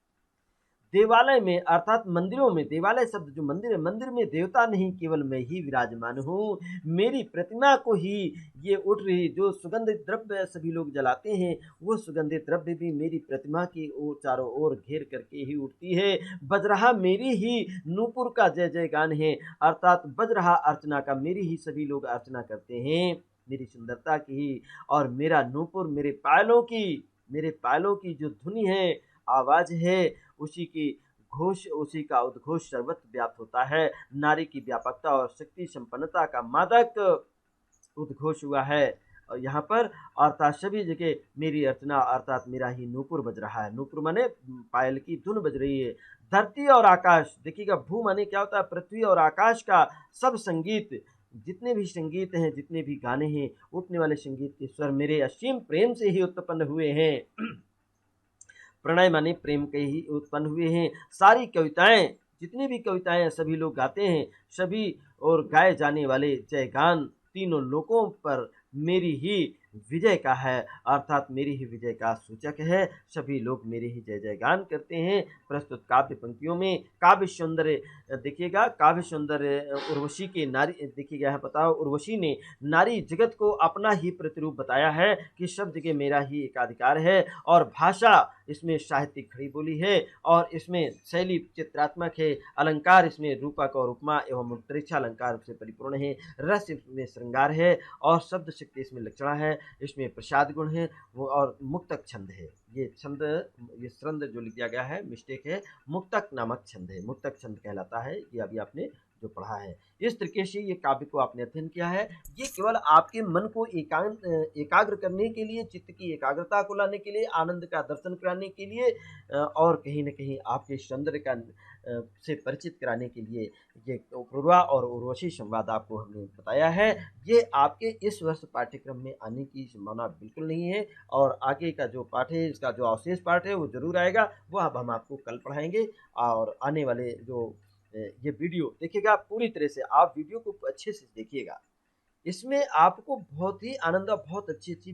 देवालय में अर्थात मंदिरों में, देवालय शब्द जो मंदिर है, मंदिर में देवता नहीं, केवल मैं ही विराजमान हूँ। मेरी प्रतिमा को ही ये उठ रही जो सुगंधित द्रव्य सभी लोग जलाते हैं, वो सुगंधित द्रव्य भी मेरी प्रतिमा की ओर चारों ओर घेर करके ही उठती है। बज रहा मेरी ही नूपुर का जय जय गान है, अर्थात बज रहा अर्चना का, मेरी ही सभी लोग अर्चना करते हैं, मेरी सुंदरता की ही। और मेरा नूपुर, मेरे पायलों की जो धुनी है, आवाज है, उसी की घोष, उसी का उद्घोष सर्वत्र व्याप्त होता है। नारी की व्यापकता और शक्ति संपन्नता का मादक उद्घोष हुआ है। और यहाँ पर अर्थात सभी जगह मेरी अर्चना, अर्थात मेरा ही नूपुर बज रहा है। नूपुर माने पायल की धुन बज रही है। धरती और आकाश, देखिएगा भू माने क्या होता है, पृथ्वी और आकाश का सब संगीत, जितने भी संगीत हैं, जितने भी गाने हैं, उठने वाले संगीत के स्वर मेरे असीम प्रेम से ही उत्पन्न हुए हैं। प्रणय माने प्रेम के ही उत्पन्न हुए हैं। सारी कविताएं, जितनी भी कविताएं सभी लोग गाते हैं, सभी और गाए जाने वाले जयगान तीनों लोकों पर मेरी ही विजय का है, अर्थात मेरी ही विजय का सूचक है। सभी लोग मेरे ही जय जयगान करते हैं। प्रस्तुत काव्य पंक्तियों में काव्य सौंदर्य देखिएगा, काव्य सौंदर्य उर्वशी के नारी देखिएगा है, बताओ उर्वशी ने नारी जगत को अपना ही प्रतिरूप बताया है कि सब जगह मेरा ही एकाधिकार है। और भाषा इसमें साहित्यिक खड़ी बोली है, और इसमें शैली चित्रात्मक है, अलंकार इसमें रूपक और उपमा एवं मुद्रिका अलंकार से परिपूर्ण है, रस इसमें श्रृंगार है, और शब्द शक्ति इसमें लक्षणा है, इसमें प्रसाद गुण है, वो और मुक्तक छंद है। ये छंद, ये छंद जो लिखा गया है मिस्टेक है, मुक्तक नामक छंद है, मुक्तक छंद कहलाता है। ये अभी आपने जो पढ़ा है, इस तरीके से ये काव्य को आपने अध्ययन किया है। ये केवल आपके मन को एकाग्र करने के लिए, चित्त की एकाग्रता को लाने के लिए, आनंद का दर्शन कराने के लिए, और कहीं न कहीं आपके सौंदर्य का से परिचित कराने के लिए ये पूर्वा और उर्वशी संवाद आपको हमने बताया है। ये आपके इस वर्ष पाठ्यक्रम में आने की संभावना बिल्कुल नहीं है, और आगे का जो पाठ है, इसका जो अवशेष पाठ है वो ज़रूर आएगा, वो अब हम आपको कल पढ़ाएँगे। और आने वाले जो ये वीडियो देखिएगा, पूरी तरह से आप वीडियो को अच्छे से देखिएगा। इसमें आपको बहुत ही आनंद और बहुत अच्छी-अच्छी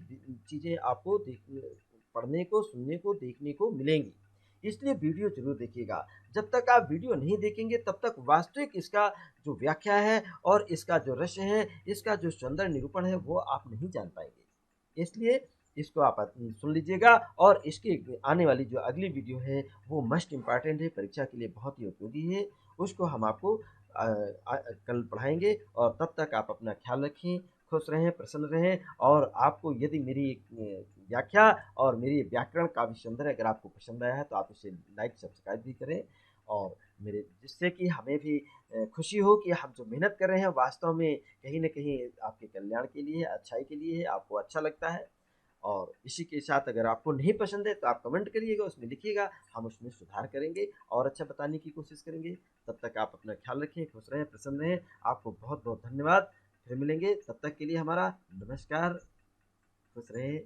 चीज़ें आपको पढ़ने को, सुनने को, देखने को मिलेंगी। इसलिए वीडियो ज़रूर देखिएगा। जब तक आप वीडियो नहीं देखेंगे तब तक वास्तविक इसका जो व्याख्या है और इसका जो रस है, इसका जो सौंदर्य निरूपण है, वो आप नहीं जान पाएँगे। इसलिए इसको आप सुन लीजिएगा, और इसकी आने वाली जो अगली वीडियो है वो मोस्ट इम्पोर्टेंट है, परीक्षा के लिए बहुत ही उपयोगी है। उसको हम आपको कल पढ़ाएँगे, और तब तक आप अपना ख़्याल रखें, खुश रहें, प्रसन्न रहें। और आपको यदि मेरी व्याख्या और मेरी व्याकरण काव्य सौंदर्य अगर आपको पसंद आया है तो आप इसे लाइक, सब्सक्राइब भी करें, और मेरे जिससे कि हमें भी खुशी हो कि हम जो मेहनत कर रहे हैं वास्तव में कहीं न कहीं आपके कल्याण के लिए है, अच्छाई के लिए है, आपको अच्छा लगता है। और इसी के साथ अगर आपको नहीं पसंद है तो आप कमेंट करिएगा, उसमें लिखिएगा, हम उसमें सुधार करेंगे और अच्छा बताने की कोशिश करेंगे। तब तक आप अपना ख्याल रखें, खुश रहें, प्रसन्न रहें। आपको बहुत बहुत धन्यवाद। फिर मिलेंगे, तब तक के लिए हमारा नमस्कार। खुश रहें।